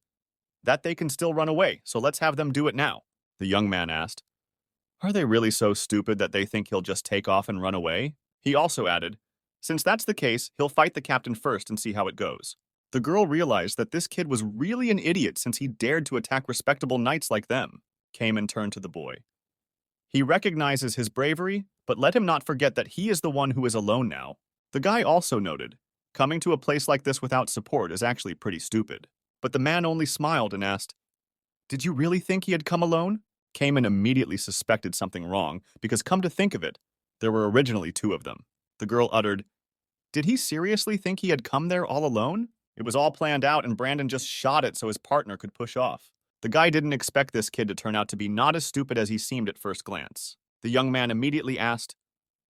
"That they can still run away, so let's have them do it now." The young man asked, "Are they really so stupid that they think he'll just take off and run away?" He also added, "Since that's the case, he'll fight the captain first and see how it goes." The girl realized that this kid was really an idiot since he dared to attack respectable knights like them. Cayman turned to the boy. He recognizes his bravery, but let him not forget that he is the one who is alone now. The guy also noted, coming to a place like this without support is actually pretty stupid. But the man only smiled and asked, "Did you really think he had come alone?" Cayman immediately suspected something wrong, because come to think of it, there were originally two of them. The girl uttered, "Did he seriously think he had come there all alone?" It was all planned out and Brandon just shot it so his partner could push off. The guy didn't expect this kid to turn out to be not as stupid as he seemed at first glance. The young man immediately asked,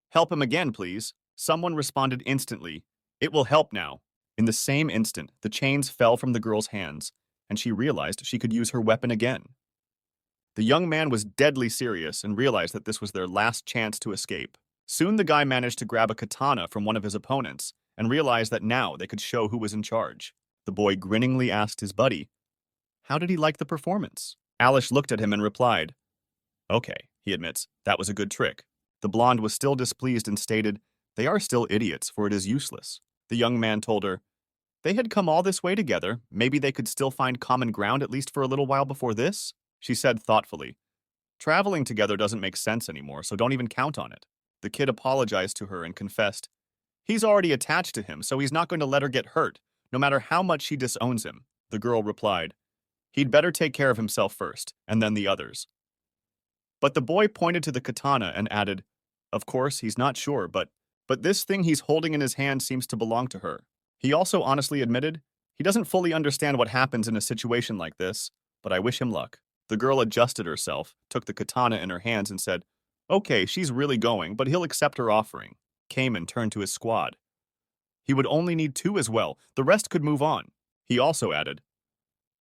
"Help him again, please." Someone responded instantly, "It will help now." In the same instant, the chains fell from the girl's hands, and she realized she could use her weapon again. The young man was deadly serious and realized that this was their last chance to escape. Soon the guy managed to grab a katana from one of his opponents and realized that now they could show who was in charge. The boy grinningly asked his buddy, "How did he like the performance?" Alish looked at him and replied, "Okay," he admits, "that was a good trick." The blonde was still displeased and stated, "They are still idiots, for it is useless." The young man told her, "They had come all this way together. Maybe they could still find common ground at least for a little while before this?" She said thoughtfully, "Traveling together doesn't make sense anymore, so don't even count on it." The kid apologized to her and confessed, he's already attached to him, so he's not going to let her get hurt, no matter how much she disowns him. The girl replied, "He'd better take care of himself first, and then the others." But the boy pointed to the katana and added, "Of course, he's not sure, but this thing he's holding in his hand seems to belong to her." He also honestly admitted, he doesn't fully understand what happens in a situation like this, but I wish him luck. The girl adjusted herself, took the katana in her hands and said, "Okay, she's really going, but he'll accept her offering." Cayman turned to his squad. He would only need 2 as well, the rest could move on. He also added,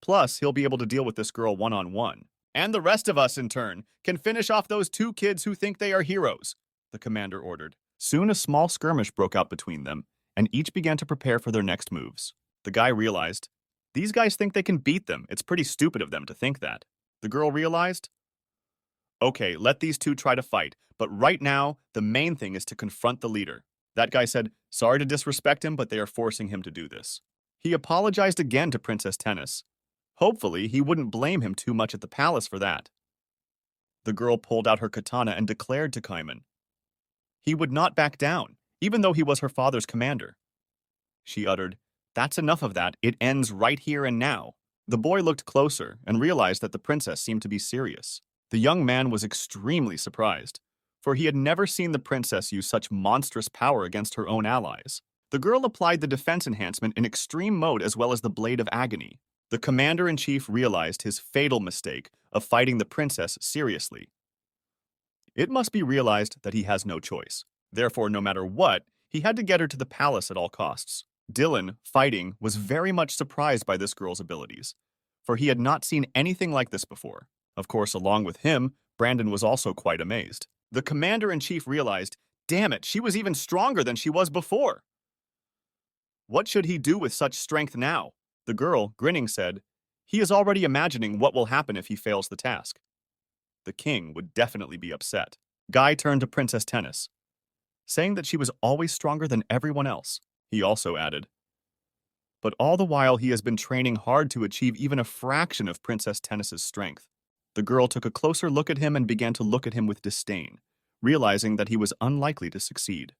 "Plus, he'll be able to deal with this girl one-on-one. And the rest of us, in turn, can finish off those 2 kids who think they are heroes," the commander ordered. Soon a small skirmish broke out between them, and each began to prepare for their next moves. The guy realized, these guys think they can beat them. It's pretty stupid of them to think that. The girl realized, okay, let these 2 try to fight, but right now, the main thing is to confront the leader. That guy said, sorry to disrespect him, but they are forcing him to do this. He apologized again to Princess Tennis. Hopefully, he wouldn't blame him too much at the palace for that. The girl pulled out her katana and declared to Cayman, he would not back down, even though he was her father's commander. She uttered, That's enough of that. It ends right here and now. The boy looked closer and realized that the princess seemed to be serious. The young man was extremely surprised, for he had never seen the princess use such monstrous power against her own allies. The girl applied the defense enhancement in extreme mode as well as the Blade of Agony. The commander-in-chief realized his fatal mistake of fighting the princess seriously. It must be realized that he has no choice. Therefore, no matter what, he had to get her to the palace at all costs. Dylan, fighting, was very much surprised by this girl's abilities, for he had not seen anything like this before. Of course, along with him, Brandon was also quite amazed. The commander-in-chief realized, damn it, she was even stronger than she was before. What should he do with such strength now? The girl, grinning, said, he is already imagining what will happen if he fails the task. The king would definitely be upset. Guy turned to Princess Tennis, saying that she was always stronger than everyone else. He also added, but all the while he has been training hard to achieve even a fraction of Princess Tennis's strength. The girl took a closer look at him and began to look at him with disdain, realizing that he was unlikely to succeed.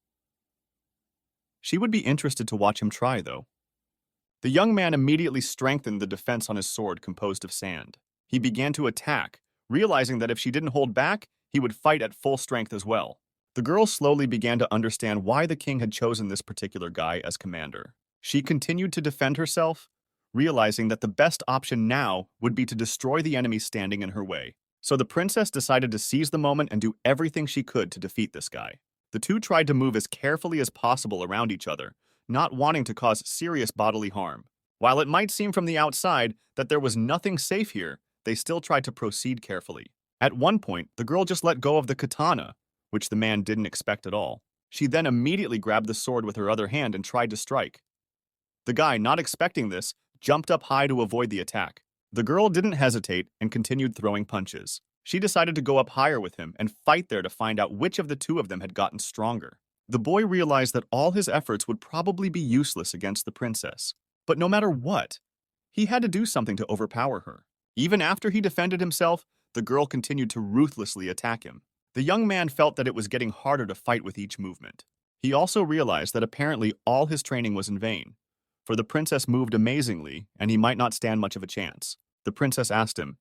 She would be interested to watch him try, though. The young man immediately strengthened the defense on his sword composed of sand. He began to attack, realizing that if she didn't hold back, he would fight at full strength as well. The girl slowly began to understand why the king had chosen this particular guy as commander. She continued to defend herself, realizing that the best option now would be to destroy the enemy standing in her way. So the princess decided to seize the moment and do everything she could to defeat this guy. The two tried to move as carefully as possible around each other, not wanting to cause serious bodily harm. While it might seem from the outside that there was nothing safe here, they still tried to proceed carefully. At one point, the girl just let go of the katana, which the man didn't expect at all. She then immediately grabbed the sword with her other hand and tried to strike. The guy, not expecting this, jumped up high to avoid the attack. The girl didn't hesitate and continued throwing punches. She decided to go up higher with him and fight there to find out which of the two of them had gotten stronger. The boy realized that all his efforts would probably be useless against the princess. But no matter what, he had to do something to overpower her. Even after he defended himself, the girl continued to ruthlessly attack him. The young man felt that it was getting harder to fight with each movement. He also realized that apparently all his training was in vain, for the princess moved amazingly and he might not stand much of a chance. The princess asked him,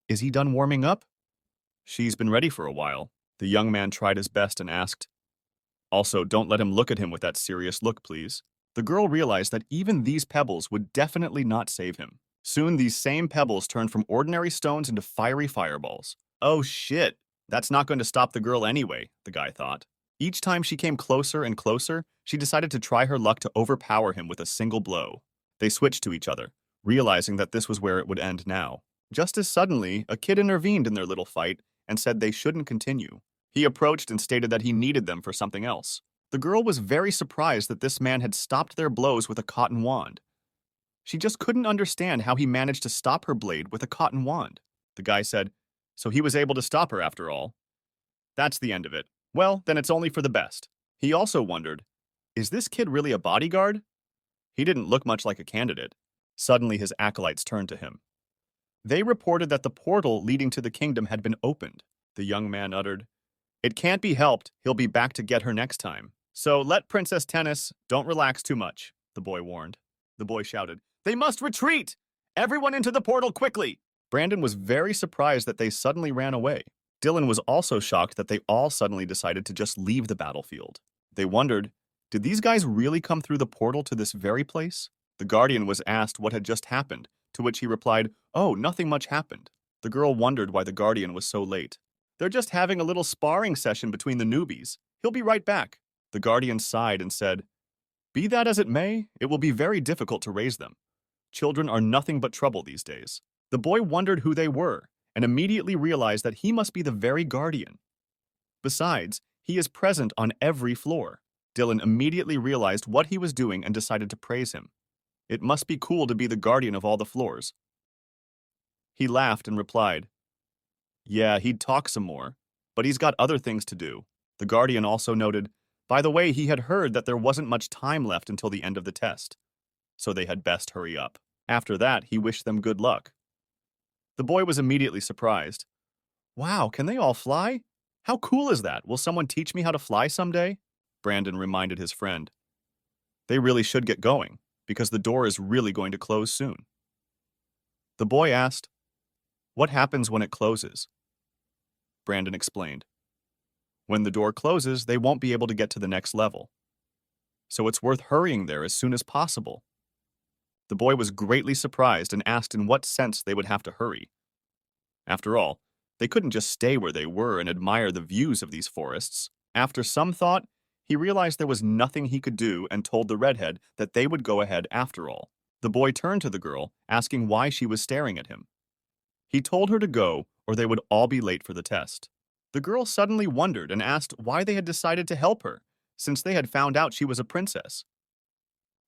"Is he done warming up?" "She's been ready for a while." The young man tried his best and asked, "Also, don't let him look at him with that serious look, please." The girl realized that even these pebbles would definitely not save him. Soon these same pebbles turned from ordinary stones into fiery fireballs. Oh shit, that's not going to stop the girl anyway, the guy thought. Each time she came closer and closer, she decided to try her luck to overpower him with a single blow. They switched to each other, realizing that this was where it would end now. Just as suddenly, a kid intervened in their little fight and said they shouldn't continue. He approached and stated that he needed them for something else. The girl was very surprised that this man had stopped their blows with a cotton wand. She just couldn't understand how he managed to stop her blade with a cotton wand. The guy said, "So he was able to stop her after all. That's the end of it. Well, then it's only for the best." He also wondered, is this kid really a bodyguard? He didn't look much like a candidate. Suddenly his acolytes turned to him. They reported that the portal leading to the kingdom had been opened. The young man uttered, "It can't be helped. He'll be back to get her next time. So let Princess Tennis, don't relax too much," the boy warned. The boy shouted, "They must retreat! Everyone into the portal quickly!" Brandon was very surprised that they suddenly ran away. Dylan was also shocked that they all suddenly decided to just leave the battlefield. They wondered, did these guys really come through the portal to this very place? The guardian was asked what had just happened, to which he replied, "Oh, nothing much happened." The girl wondered why the guardian was so late. "They're just having a little sparring session between the newbies. He'll be right back." The guardian sighed and said, "Be that as it may, it will be very difficult to raise them. Children are nothing but trouble these days." The boy wondered who they were and immediately realized that he must be the very guardian. Besides, he is present on every floor. Dylan immediately realized what he was doing and decided to praise him. It must be cool to be the guardian of all the floors. He laughed and replied, "Yeah, he'd talk some more, but he's got other things to do." The guardian also noted, by the way, he had heard that there wasn't much time left until the end of the test, so they had best hurry up. After that, he wished them good luck. The boy was immediately surprised. "Wow, can they all fly? How cool is that? Will someone teach me how to fly someday?" Brandon reminded his friend. "They really should get going. because the door is really going to close soon. The boy asked, "What happens when it closes?" Brandon explained, "When the door closes, they won't be able to get to the next level. So it's worth hurrying there as soon as possible." The boy was greatly surprised and asked in what sense they would have to hurry. After all, they couldn't just stay where they were and admire the views of these forests. After some thought, he realized there was nothing he could do and told the redhead that they would go ahead after all. The boy turned to the girl, asking why she was staring at him. He told her to go, or they would all be late for the test. The girl suddenly wondered and asked why they had decided to help her, since they had found out she was a princess.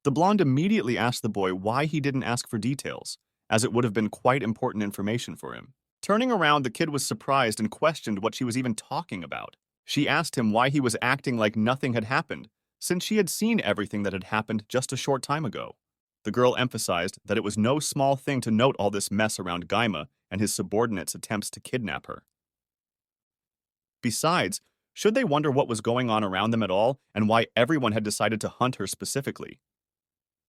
The blonde immediately asked the boy why he didn't ask for details, as it would have been quite important information for him. Turning around, the kid was surprised and questioned what she was even talking about. She asked him why he was acting like nothing had happened, since she had seen everything that had happened just a short time ago. The girl emphasized that it was no small thing to note all this mess around Gaima and his subordinates' attempts to kidnap her. Besides, should they wonder what was going on around them at all and why everyone had decided to hunt her specifically?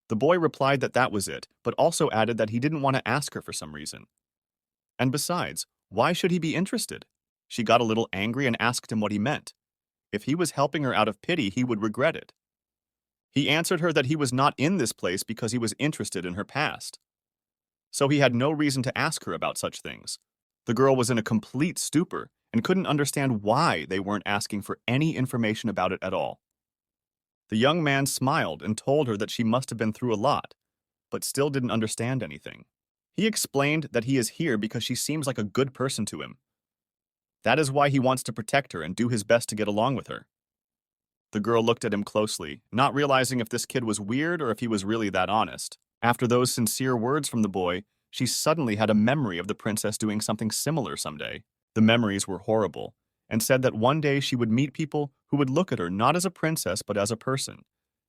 The boy replied that that was it, but also added that he didn't want to ask her for some reason. And besides, why should he be interested? She got a little angry and asked him what he meant. If he was helping her out of pity, he would regret it. He answered her that he was not in this place because he was interested in her past. So he had no reason to ask her about such things. The girl was in a complete stupor and couldn't understand why they weren't asking for any information about it at all. The young man smiled and told her that she must have been through a lot, but still didn't understand anything. He explained that he is here because she seems like a good person to him. That is why he wants to protect her and do his best to get along with her. The girl looked at him closely, not realizing if this kid was weird or if he was really that honest. After those sincere words from the boy, she suddenly had a memory of the princess doing something similar someday. The memories were horrible, and said that one day she would meet people who would look at her not as a princess but as a person,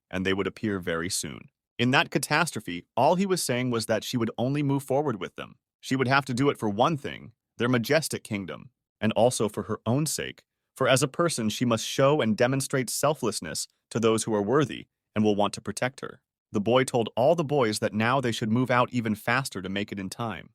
and they would appear very soon. In that catastrophe, all he was saying was that she would only move forward with them. She would have to do it for one thing, their majestic kingdom, and also for her own sake, for as a person she must show and demonstrate selflessness to those who are worthy and will want to protect her. The boy told all the boys that now they should move out even faster to make it in time.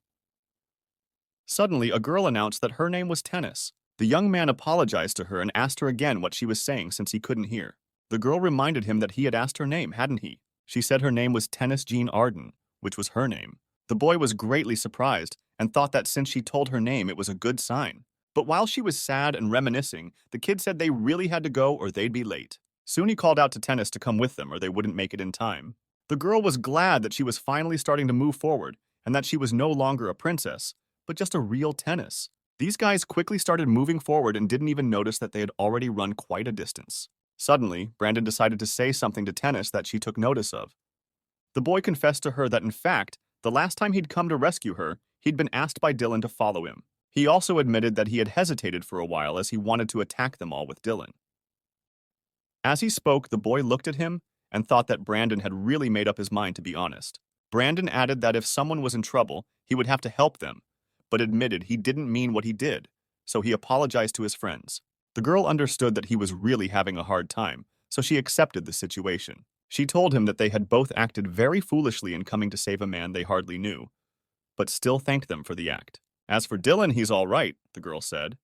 Suddenly, a girl announced that her name was Tennis. The young man apologized to her and asked her again what she was saying since he couldn't hear. The girl reminded him that he had asked her name, hadn't he? She said her name was Tennis Jean Arden, which was her name. The boy was greatly surprised and thought that since she told her name, it was a good sign. But while she was sad and reminiscing, the kid said they really had to go or they'd be late. Soon he called out to Tennis to come with them or they wouldn't make it in time. The girl was glad that she was finally starting to move forward and that she was no longer a princess, but just a real Tennis. These guys quickly started moving forward and didn't even notice that they had already run quite a distance. Suddenly, Brandon decided to say something to Tennis that she took notice of. The boy confessed to her that in fact, the last time he'd come to rescue her, he'd been asked by Dylan to follow him. He also admitted that he had hesitated for a while as he wanted to attack them all with Dylan. As he spoke, the boy looked at him and thought that Brandon had really made up his mind to be honest. Brandon added that if someone was in trouble, he would have to help them, but admitted he didn't mean what he did, so he apologized to his friends. The girl understood that he was really having a hard time, so she accepted the situation. She told him that they had both acted very foolishly in coming to save a man they hardly knew, but still thanked them for the act. As for Dylan, he's all right, the girl said.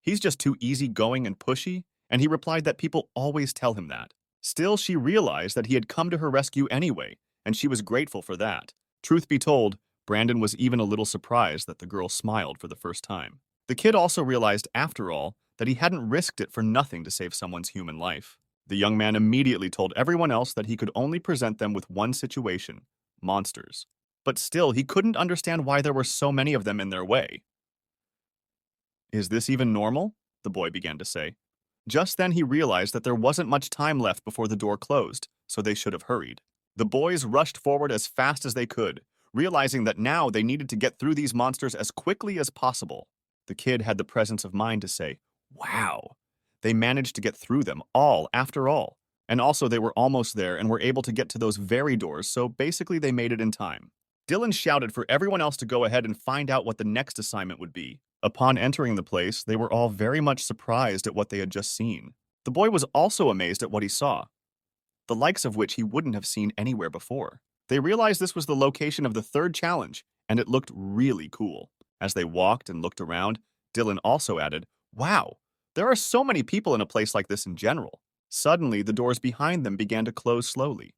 He's just too easygoing and pushy, and he replied that people always tell him that. Still, she realized that he had come to her rescue anyway, and she was grateful for that. Truth be told, Brandon was even a little surprised that the girl smiled for the first time. The kid also realized, after all, that he hadn't risked it for nothing to save someone's human life. The young man immediately told everyone else that he could only present them with one situation: monsters. But still, he couldn't understand why there were so many of them in their way. "Is this even normal?" the boy began to say. Just then he realized that there wasn't much time left before the door closed, so they should have hurried. The boys rushed forward as fast as they could, realizing that now they needed to get through these monsters as quickly as possible. The kid had the presence of mind to say, "Wow, they managed to get through them all after all." And also they were almost there and were able to get to those very doors, so basically they made it in time. Dylan shouted for everyone else to go ahead and find out what the next assignment would be. Upon entering the place, they were all very much surprised at what they had just seen. The boy was also amazed at what he saw, the likes of which he wouldn't have seen anywhere before. They realized this was the location of the third challenge, and it looked really cool. As they walked and looked around, Dylan also added, "Wow, there are so many people in a place like this in general." Suddenly, the doors behind them began to close slowly.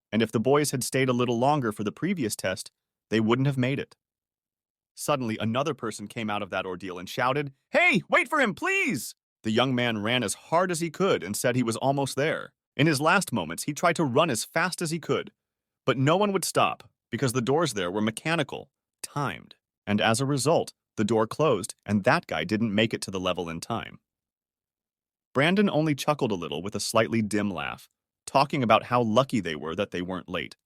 And if the boys had stayed a little longer for the previous test, they wouldn't have made it. Suddenly, another person came out of that ordeal and shouted, "Hey, wait for him, please!" The young man ran as hard as he could and said he was almost there. In his last moments, he tried to run as fast as he could, but no one would stop because the doors there were mechanical, timed, and as a result, the door closed and that guy didn't make it to the level in time. Brandon only chuckled a little with a slightly dim laugh, talking about how lucky they were that they weren't late.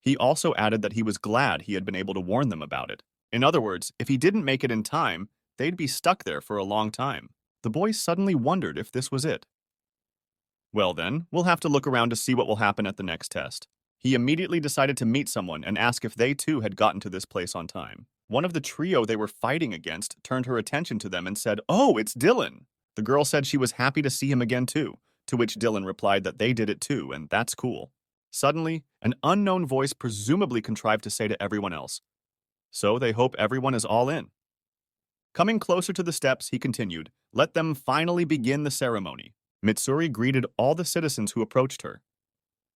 He also added that he was glad he had been able to warn them about it. In other words, if he didn't make it in time, they'd be stuck there for a long time. The boys suddenly wondered if this was it. Well then, we'll have to look around to see what will happen at the next test. He immediately decided to meet someone and ask if they too had gotten to this place on time. One of the trio they were fighting against turned her attention to them and said, "Oh, it's Dylan." The girl said she was happy to see him again too, to which Dylan replied that they did it too, and that's cool. Suddenly, an unknown voice presumably contrived to say to everyone else, "So they hope everyone is all in." Coming closer to the steps, he continued, "Let them finally begin the ceremony." Mitsuri greeted all the citizens who approached her.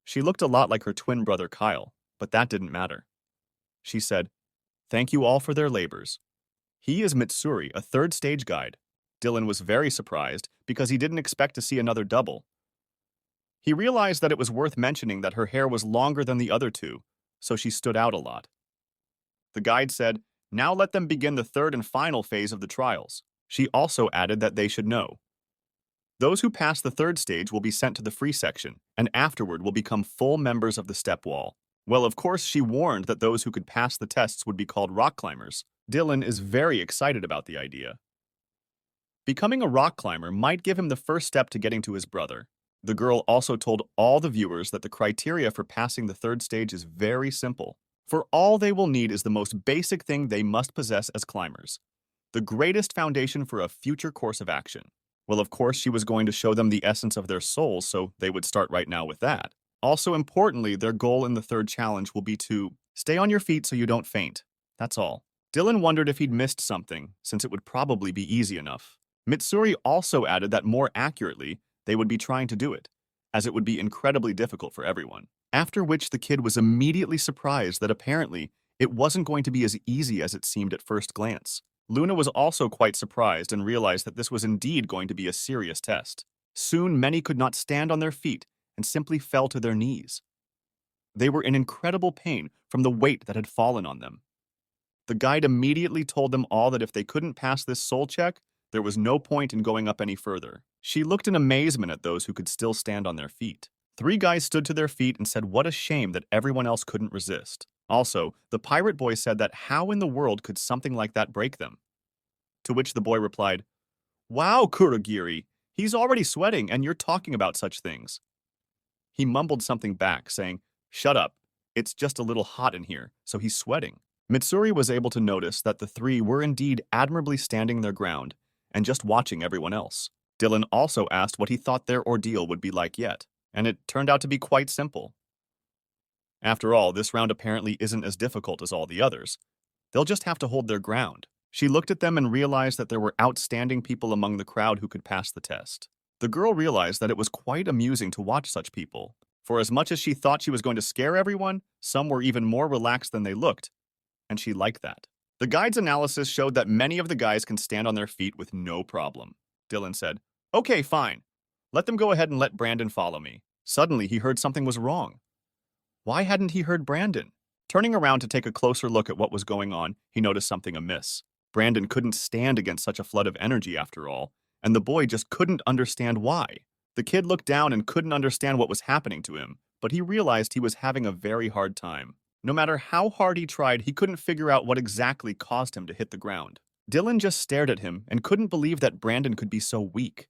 She looked a lot like her twin brother Kyle, but that didn't matter. She said, "Thank you all for their labors." He is Mitsuri, a third stage guide. Dylan was very surprised because he didn't expect to see another double. He realized that it was worth mentioning that her hair was longer than the other two, so she stood out a lot. The guide said, "Now let them begin the third and final phase of the trials." She also added that they should know. Those who pass the third stage will be sent to the free section, and afterward will become full members of the step wall. Well, of course, she warned that those who could pass the tests would be called rock climbers. Dylan is very excited about the idea. Becoming a rock climber might give him the first step to getting to his brother. The girl also told all the viewers that the criteria for passing the third stage is very simple. For all they will need is the most basic thing they must possess as climbers, the greatest foundation for a future course of action. Well, of course, she was going to show them the essence of their souls, so they would start right now with that. Also importantly, their goal in the third challenge will be to stay on your feet so you don't faint. That's all. Dylan wondered if he'd missed something, since it would probably be easy enough. Mitsuri also added that more accurately, they would be trying to do it, as it would be incredibly difficult for everyone. After which the kid was immediately surprised that apparently it wasn't going to be as easy as it seemed at first glance. Luna was also quite surprised and realized that this was indeed going to be a serious test. Soon many could not stand on their feet and simply fell to their knees. They were in incredible pain from the weight that had fallen on them. The guide immediately told them all that if they couldn't pass this soul check, there was no point in going up any further. She looked in amazement at those who could still stand on their feet. 3 guys stood to their feet and said what a shame that everyone else couldn't resist. Also, the pirate boy said that how in the world could something like that break them? To which the boy replied, "Wow, Kurogiri, he's already sweating and you're talking about such things." He mumbled something back, saying, "Shut up, it's just a little hot in here, so he's sweating." Mitsuri was able to notice that the 3 were indeed admirably standing their ground and just watching everyone else. Dylan also asked what he thought their ordeal would be like yet, and it turned out to be quite simple. After all, this round apparently isn't as difficult as all the others. They'll just have to hold their ground. She looked at them and realized that there were outstanding people among the crowd who could pass the test. The girl realized that it was quite amusing to watch such people. For as much as she thought she was going to scare everyone, some were even more relaxed than they looked, and she liked that. The guide's analysis showed that many of the guys can stand on their feet with no problem. Dylan said, "Okay, fine. Let them go ahead and let Brandon follow me." Suddenly, he heard something was wrong. Why hadn't he heard Brandon? Turning around to take a closer look at what was going on, he noticed something amiss. Brandon couldn't stand against such a flood of energy after all, and the boy just couldn't understand why. The kid looked down and couldn't understand what was happening to him, but he realized he was having a very hard time. No matter how hard he tried, he couldn't figure out what exactly caused him to hit the ground. Dylan just stared at him and couldn't believe that Brandon could be so weak.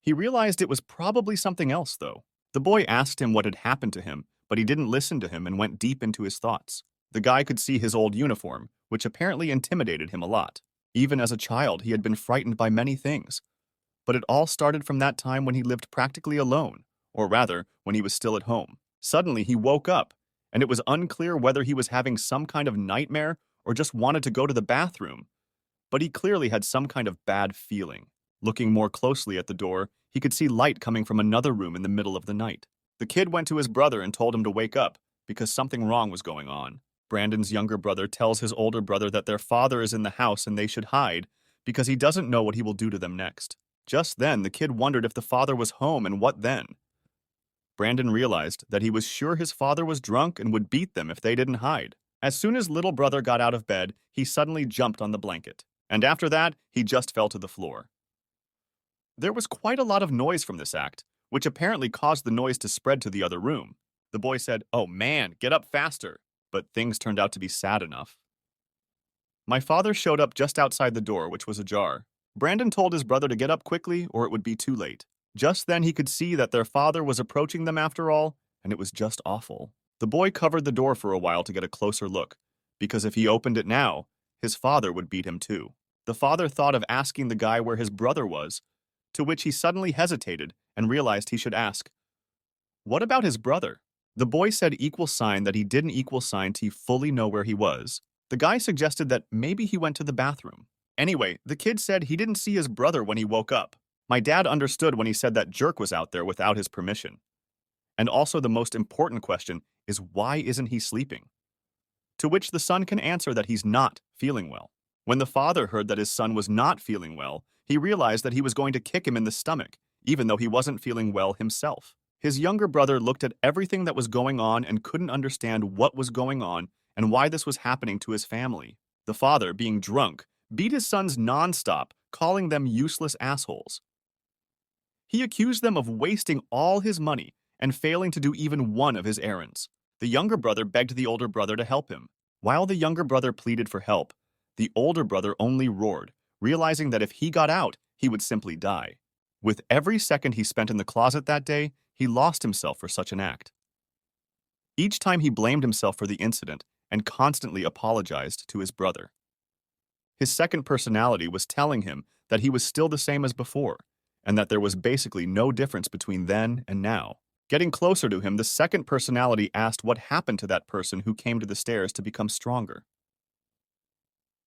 He realized it was probably something else, though. The boy asked him what had happened to him, but he didn't listen to him and went deep into his thoughts. The guy could see his old uniform, which apparently intimidated him a lot. Even as a child, he had been frightened by many things. But it all started from that time when he lived practically alone, or rather, when he was still at home. Suddenly, he woke up, and it was unclear whether he was having some kind of nightmare or just wanted to go to the bathroom. But he clearly had some kind of bad feeling. Looking more closely at the door, he could see light coming from another room in the middle of the night. The kid went to his brother and told him to wake up because something wrong was going on. Brandon's younger brother tells his older brother that their father is in the house and they should hide because he doesn't know what he will do to them next. Just then, the kid wondered if the father was home, and what then? Brandon realized that he was sure his father was drunk and would beat them if they didn't hide. As soon as little brother got out of bed, he suddenly jumped on the blanket. And after that, he just fell to the floor. There was quite a lot of noise from this act, which apparently caused the noise to spread to the other room. The boy said, "Oh man, get up faster." But things turned out to be sad enough. My father showed up just outside the door, which was ajar. Brandon told his brother to get up quickly or it would be too late. Just then he could see that their father was approaching them after all, and it was just awful. The boy covered the door for a while to get a closer look, because if he opened it now, his father would beat him too. The father thought of asking the guy where his brother was, to which he suddenly hesitated and realized he should ask, "What about his brother?" The boy said that he didn't to fully know where he was. The guy suggested that maybe he went to the bathroom. Anyway, the kid said he didn't see his brother when he woke up. My dad understood when he said that jerk was out there without his permission. And also the most important question is, why isn't he sleeping? To which the son can answer that he's not feeling well. When the father heard that his son was not feeling well, he realized that he was going to kick him in the stomach, even though he wasn't feeling well himself. His younger brother looked at everything that was going on and couldn't understand what was going on and why this was happening to his family. The father, being drunk, beat his sons nonstop, calling them useless assholes. He accused them of wasting all his money and failing to do even one of his errands. The younger brother begged the older brother to help him. While the younger brother pleaded for help, the older brother only roared, realizing that if he got out, he would simply die. With every second he spent in the closet that day, he lost himself for such an act. Each time he blamed himself for the incident and constantly apologized to his brother. His second personality was telling him that he was still the same as before, and that there was basically no difference between then and now. Getting closer to him, the second personality asked what happened to that person who came to the stairs to become stronger.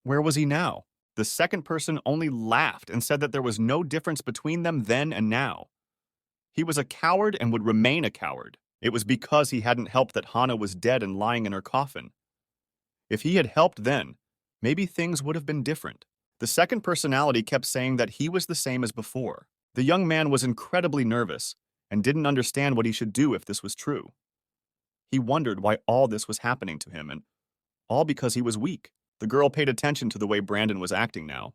Where was he now? The second person only laughed and said that there was no difference between them then and now. He was a coward and would remain a coward. It was because he hadn't helped that Hana was dead and lying in her coffin. If he had helped then, maybe things would have been different. The second personality kept saying that he was the same as before. The young man was incredibly nervous and didn't understand what he should do if this was true. He wondered why all this was happening to him, and all because he was weak. The girl paid attention to the way Brandon was acting now.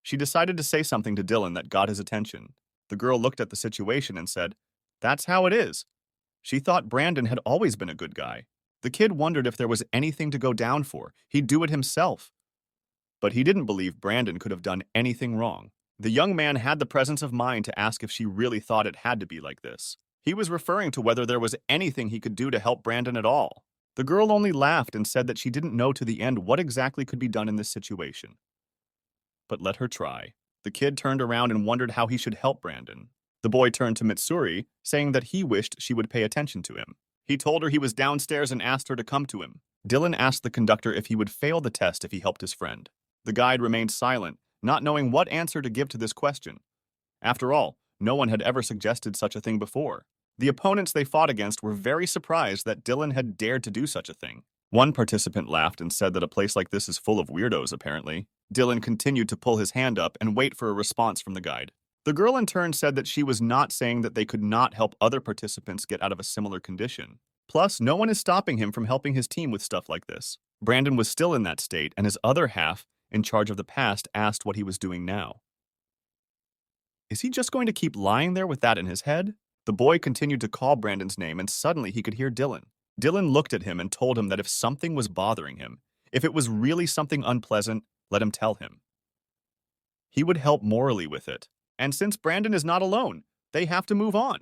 She decided to say something to Dylan that got his attention. The girl looked at the situation and said, "That's how it is." She thought Brandon had always been a good guy. The kid wondered if there was anything to go down for. He'd do it himself. But he didn't believe Brandon could have done anything wrong. The young man had the presence of mind to ask if she really thought it had to be like this. He was referring to whether there was anything he could do to help Brandon at all. The girl only laughed and said that she didn't know to the end what exactly could be done in this situation. But let her try. The kid turned around and wondered how he should help Brandon. The boy turned to Mitsuri, saying that he wished she would pay attention to him. He told her he was downstairs and asked her to come to him. Dylan asked the conductor if he would fail the test if he helped his friend. The guide remained silent, not knowing what answer to give to this question. After all, no one had ever suggested such a thing before. The opponents they fought against were very surprised that Dylan had dared to do such a thing. One participant laughed and said that a place like this is full of weirdos, apparently. Dylan continued to pull his hand up and wait for a response from the guide. The girl in turn said that she was not saying that they could not help other participants get out of a similar condition. Plus, no one is stopping him from helping his team with stuff like this. Brandon was still in that state, and his other half, in charge of the past, asked what he was doing now. Is he just going to keep lying there with that in his head? The boy continued to call Brandon's name, and suddenly he could hear Dylan. Dylan looked at him and told him that if something was bothering him, if it was really something unpleasant, let him tell him. He would help morally with it. And since Brandon is not alone, they have to move on.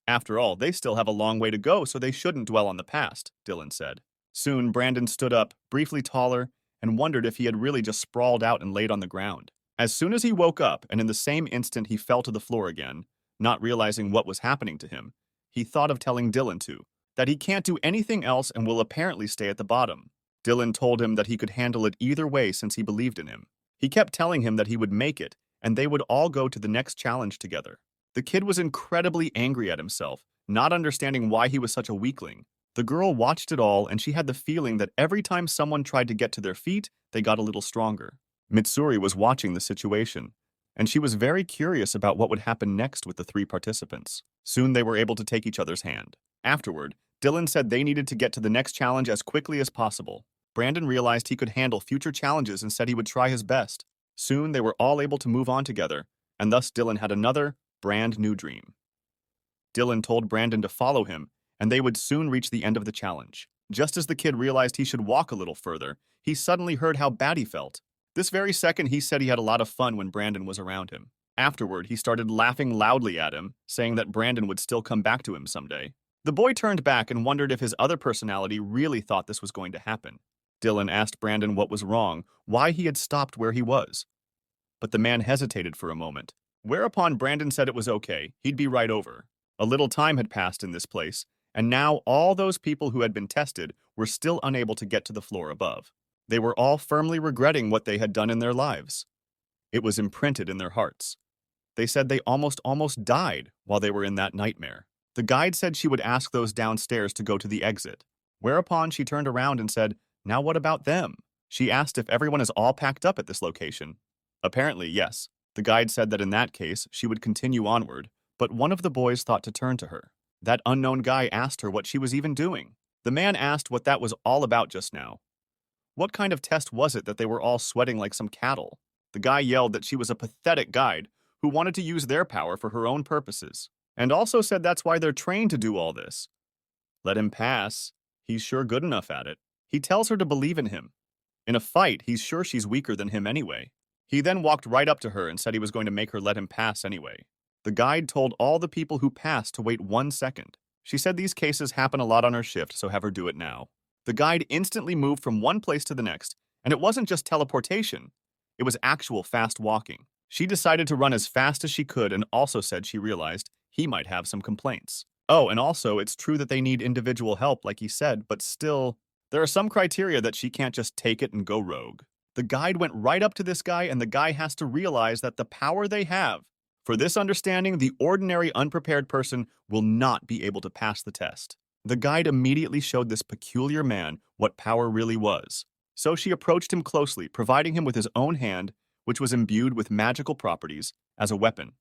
After all, they still have a long way to go, so they shouldn't dwell on the past, Dylan said. Soon, Brandon stood up, briefly taller, and wondered if he had really just sprawled out and laid on the ground. As soon as he woke up, and in the same instant he fell to the floor again, not realizing what was happening to him, he thought of telling Dylan to, that he can't do anything else and will apparently stay at the bottom. Dylan told him that he could handle it either way since he believed in him. He kept telling him that he would make it, and they would all go to the next challenge together. The kid was incredibly angry at himself, not understanding why he was such a weakling. The girl watched it all, and she had the feeling that every time someone tried to get to their feet, they got a little stronger. Mitsuri was watching the situation, and she was very curious about what would happen next with the three participants. Soon they were able to take each other's hand. Afterward, Dylan said they needed to get to the next challenge as quickly as possible. Brandon realized he could handle future challenges and said he would try his best. Soon they were all able to move on together, and thus Dylan had another, brand new dream. Dylan told Brandon to follow him, and they would soon reach the end of the challenge. Just as the kid realized he should walk a little further, he suddenly heard how bad he felt. This very second, he said he had a lot of fun when Brandon was around him. Afterward, he started laughing loudly at him, saying that Brandon would still come back to him someday. The boy turned back and wondered if his other personality really thought this was going to happen. Dylan asked Brandon what was wrong, why he had stopped where he was. But the man hesitated for a moment, whereupon Brandon said it was okay, he'd be right over. A little time had passed in this place, and now all those people who had been tested were still unable to get to the floor above. They were all firmly regretting what they had done in their lives. It was imprinted in their hearts. They said they almost died while they were in that nightmare. The guide said she would ask those downstairs to go to the exit, whereupon she turned around and said, "Now what about them?" She asked if everyone is all packed up at this location. Apparently, yes. The guide said that in that case, she would continue onward, but one of the boys thought to turn to her. That unknown guy asked her what she was even doing. The man asked what that was all about just now. What kind of test was it that they were all sweating like some cattle? The guy yelled that she was a pathetic guide who wanted to use their power for her own purposes, and also said that's why they're trained to do all this. Let him pass. He's sure good enough at it. He tells her to believe in him. In a fight, he's sure she's weaker than him anyway. He then walked right up to her and said he was going to make her let him pass anyway. The guide told all the people who passed to wait 1 second. She said these cases happen a lot on her shift, so have her do it now. The guide instantly moved from one place to the next, and it wasn't just teleportation. It was actual fast walking. She decided to run as fast as she could and also said she realized he might have some complaints. Oh, and also, it's true that they need individual help, like he said, but still, there are some criteria that she can't just take it and go rogue. The guide went right up to this guy, and the guy has to realize that the power they have. For this understanding, the ordinary unprepared person will not be able to pass the test. The guide immediately showed this peculiar man what power really was. So she approached him closely, providing him with his own hand, which was imbued with magical properties, as a weapon.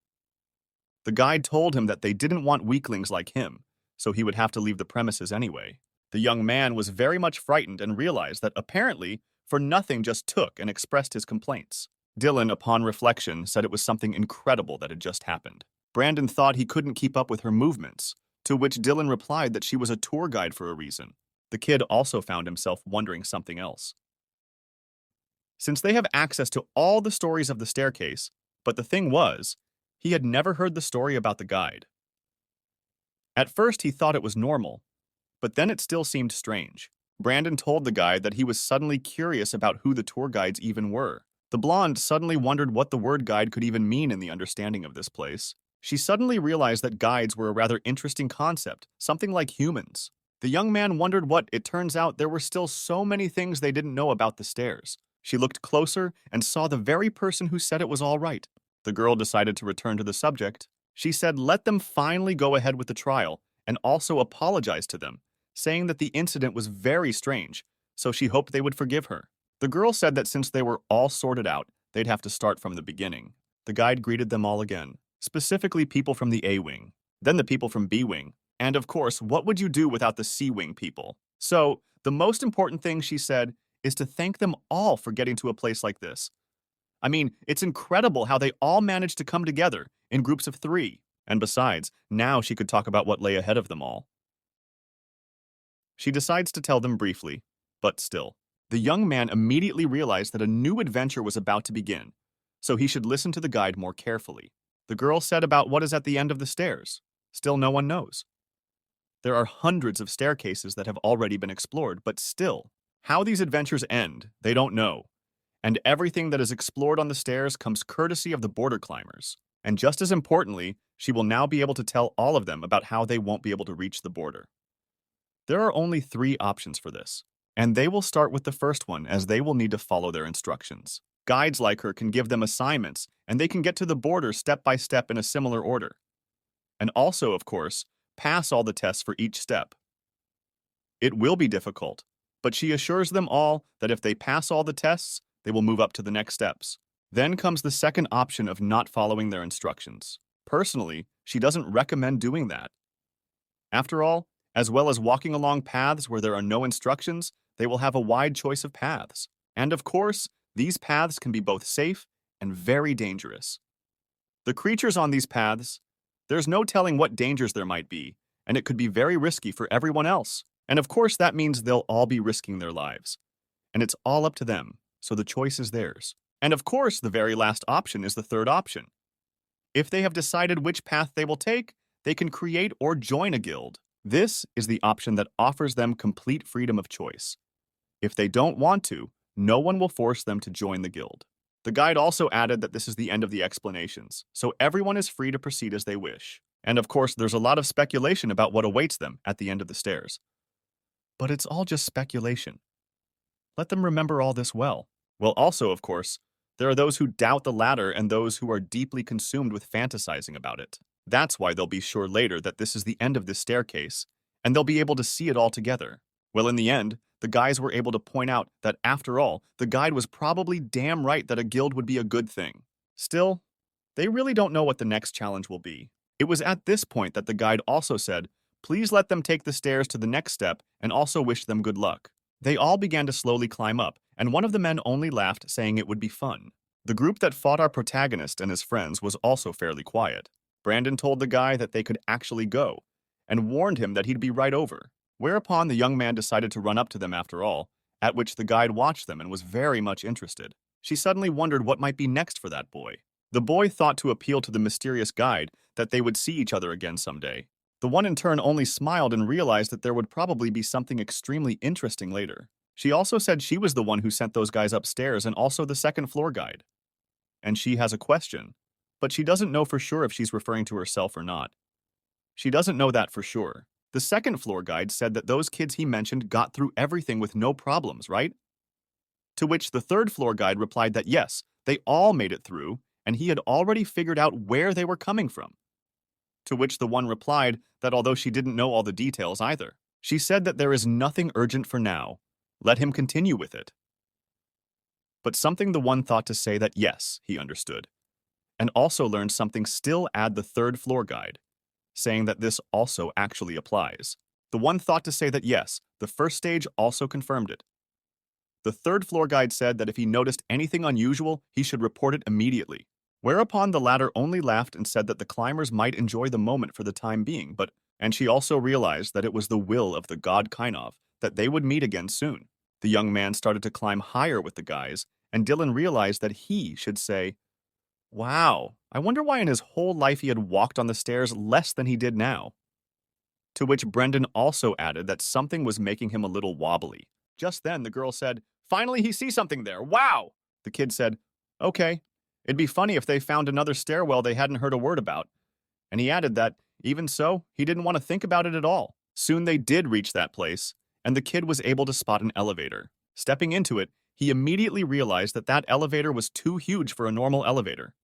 The guide told him that they didn't want weaklings like him, so he would have to leave the premises anyway. The young man was very much frightened and realized that apparently, for nothing just took and expressed his complaints. Dylan, upon reflection, said it was something incredible that had just happened. Brandon thought he couldn't keep up with her movements, to which Dylan replied that she was a tour guide for a reason. The kid also found himself wondering something else. Since they have access to all the stories of the staircase, but the thing was, he had never heard the story about the guide. At first he thought it was normal, but then it still seemed strange. Brandon told the guide that he was suddenly curious about who the tour guides even were. The blonde suddenly wondered what the word guide could even mean in the understanding of this place. She suddenly realized that guides were a rather interesting concept, something like humans. The young man wondered what, it turns out there were still so many things they didn't know about the stairs. She looked closer and saw the very person who said it was all right. The girl decided to return to the subject. She said let them finally go ahead with the trial and also apologize to them, saying that the incident was very strange, so she hoped they would forgive her. The girl said that since they were all sorted out, they'd have to start from the beginning. The guide greeted them all again, specifically people from the A wing, then the people from B wing, and of course, what would you do without the C wing people? So, the most important thing, she said, is to thank them all for getting to a place like this. I mean, it's incredible how they all managed to come together in groups of 3. And besides, now she could talk about what lay ahead of them all. She decides to tell them briefly, but still. The young man immediately realized that a new adventure was about to begin, so he should listen to the guide more carefully. The girl said about what is at the end of the stairs. Still no one knows. There are hundreds of staircases that have already been explored, but still, how these adventures end, they don't know. And everything that is explored on the stairs comes courtesy of the border climbers. And just as importantly, she will now be able to tell all of them about how they won't be able to reach the border. There are only 3 options for this, and they will start with the first one as they will need to follow their instructions. Guides like her can give them assignments, and they can get to the border step by step in a similar order. And also, of course, pass all the tests for each step. It will be difficult, but she assures them all that if they pass all the tests, they will move up to the next steps. Then comes the second option of not following their instructions. Personally, she doesn't recommend doing that. After all, as well as walking along paths where there are no instructions, they will have a wide choice of paths. And of course, these paths can be both safe and very dangerous. The creatures on these paths, there's no telling what dangers there might be, and it could be very risky for everyone else. And of course, that means they'll all be risking their lives. And it's all up to them, so the choice is theirs. And of course, the very last option is the third option. If they have decided which path they will take, they can create or join a guild. This is the option that offers them complete freedom of choice. If they don't want to, no one will force them to join the guild. The guide also added that this is the end of the explanations, so everyone is free to proceed as they wish. And of course, there's a lot of speculation about what awaits them at the end of the stairs. But it's all just speculation. Let them remember all this well. Well, also, of course, there are those who doubt the latter and those who are deeply consumed with fantasizing about it. That's why they'll be sure later that this is the end of this staircase, and they'll be able to see it all together. Well, in the end, the guys were able to point out that after all, the guide was probably damn right that a guild would be a good thing. Still, they really don't know what the next challenge will be. It was at this point that the guide also said, please let them take the stairs to the next step and also wish them good luck. They all began to slowly climb up, and one of the men only laughed, saying it would be fun. The group that fought our protagonist and his friends was also fairly quiet. Brandon told the guy that they could actually go, and warned him that he'd be right over. Whereupon the young man decided to run up to them after all, at which the guide watched them and was very much interested. She suddenly wondered what might be next for that boy. The boy thought to appeal to the mysterious guide that they would see each other again someday. The one in turn only smiled and realized that there would probably be something extremely interesting later. She also said she was the one who sent those guys upstairs and also the second floor guide. And she has a question, but she doesn't know for sure if she's referring to herself or not. She doesn't know that for sure. The second floor guide said that those kids he mentioned got through everything with no problems, right? To which the third floor guide replied that yes, they all made it through, and he had already figured out where they were coming from. To which the one replied that although she didn't know all the details either, she said that there is nothing urgent for now. Let him continue with it. But something the one thought to say that yes, he understood. And also learned something still add the third floor guide, saying that this also actually applies. The one thought to say that yes, the first stage also confirmed it. The third floor guide said that if he noticed anything unusual, he should report it immediately. Whereupon the latter only laughed and said that the climbers might enjoy the moment for the time being, and she also realized that it was the will of the god Kainov that they would meet again soon. The young man started to climb higher with the guys, and Dylan realized that he should say, wow, I wonder why in his whole life he had walked on the stairs less than he did now. To which Brendan also added that something was making him a little wobbly. Just then the girl said, finally he sees something there, wow! The kid said, okay, it'd be funny if they found another stairwell they hadn't heard a word about. And he added that, even so, he didn't want to think about it at all. Soon they did reach that place, and the kid was able to spot an elevator. Stepping into it, he immediately realized that that elevator was too huge for a normal elevator.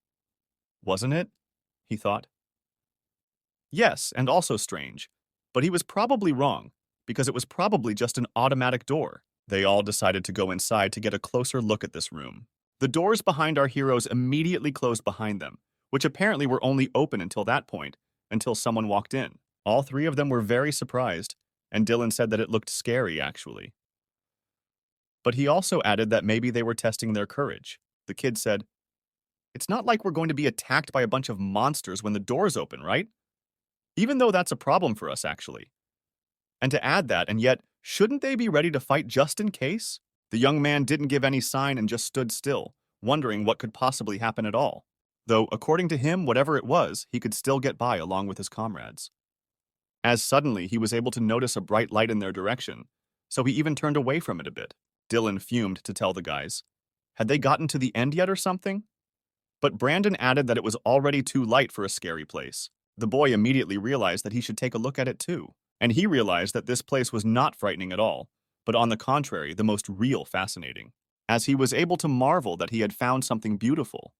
Wasn't it? He thought. Yes, and also strange. But he was probably wrong, because it was probably just an automatic door. They all decided to go inside to get a closer look at this room. The doors behind our heroes immediately closed behind them, which apparently were only open until that point, until someone walked in. All 3 of them were very surprised, and Dylan said that it looked scary, actually. But he also added that maybe they were testing their courage. The kid said, it's not like we're going to be attacked by a bunch of monsters when the doors open, right? Even though that's a problem for us, actually. And to add that, and yet, shouldn't they be ready to fight just in case? The young man didn't give any sign and just stood still, wondering what could possibly happen at all. Though, according to him, whatever it was, he could still get by along with his comrades. As suddenly, he was able to notice a bright light in their direction, so he even turned away from it a bit. Dylan fumed to tell the guys. Had they gotten to the end yet or something? But Brandon added that it was already too light for a scary place. The boy immediately realized that he should take a look at it too. And he realized that this place was not frightening at all, but on the contrary, the most real fascinating, as he was able to marvel that he had found something beautiful.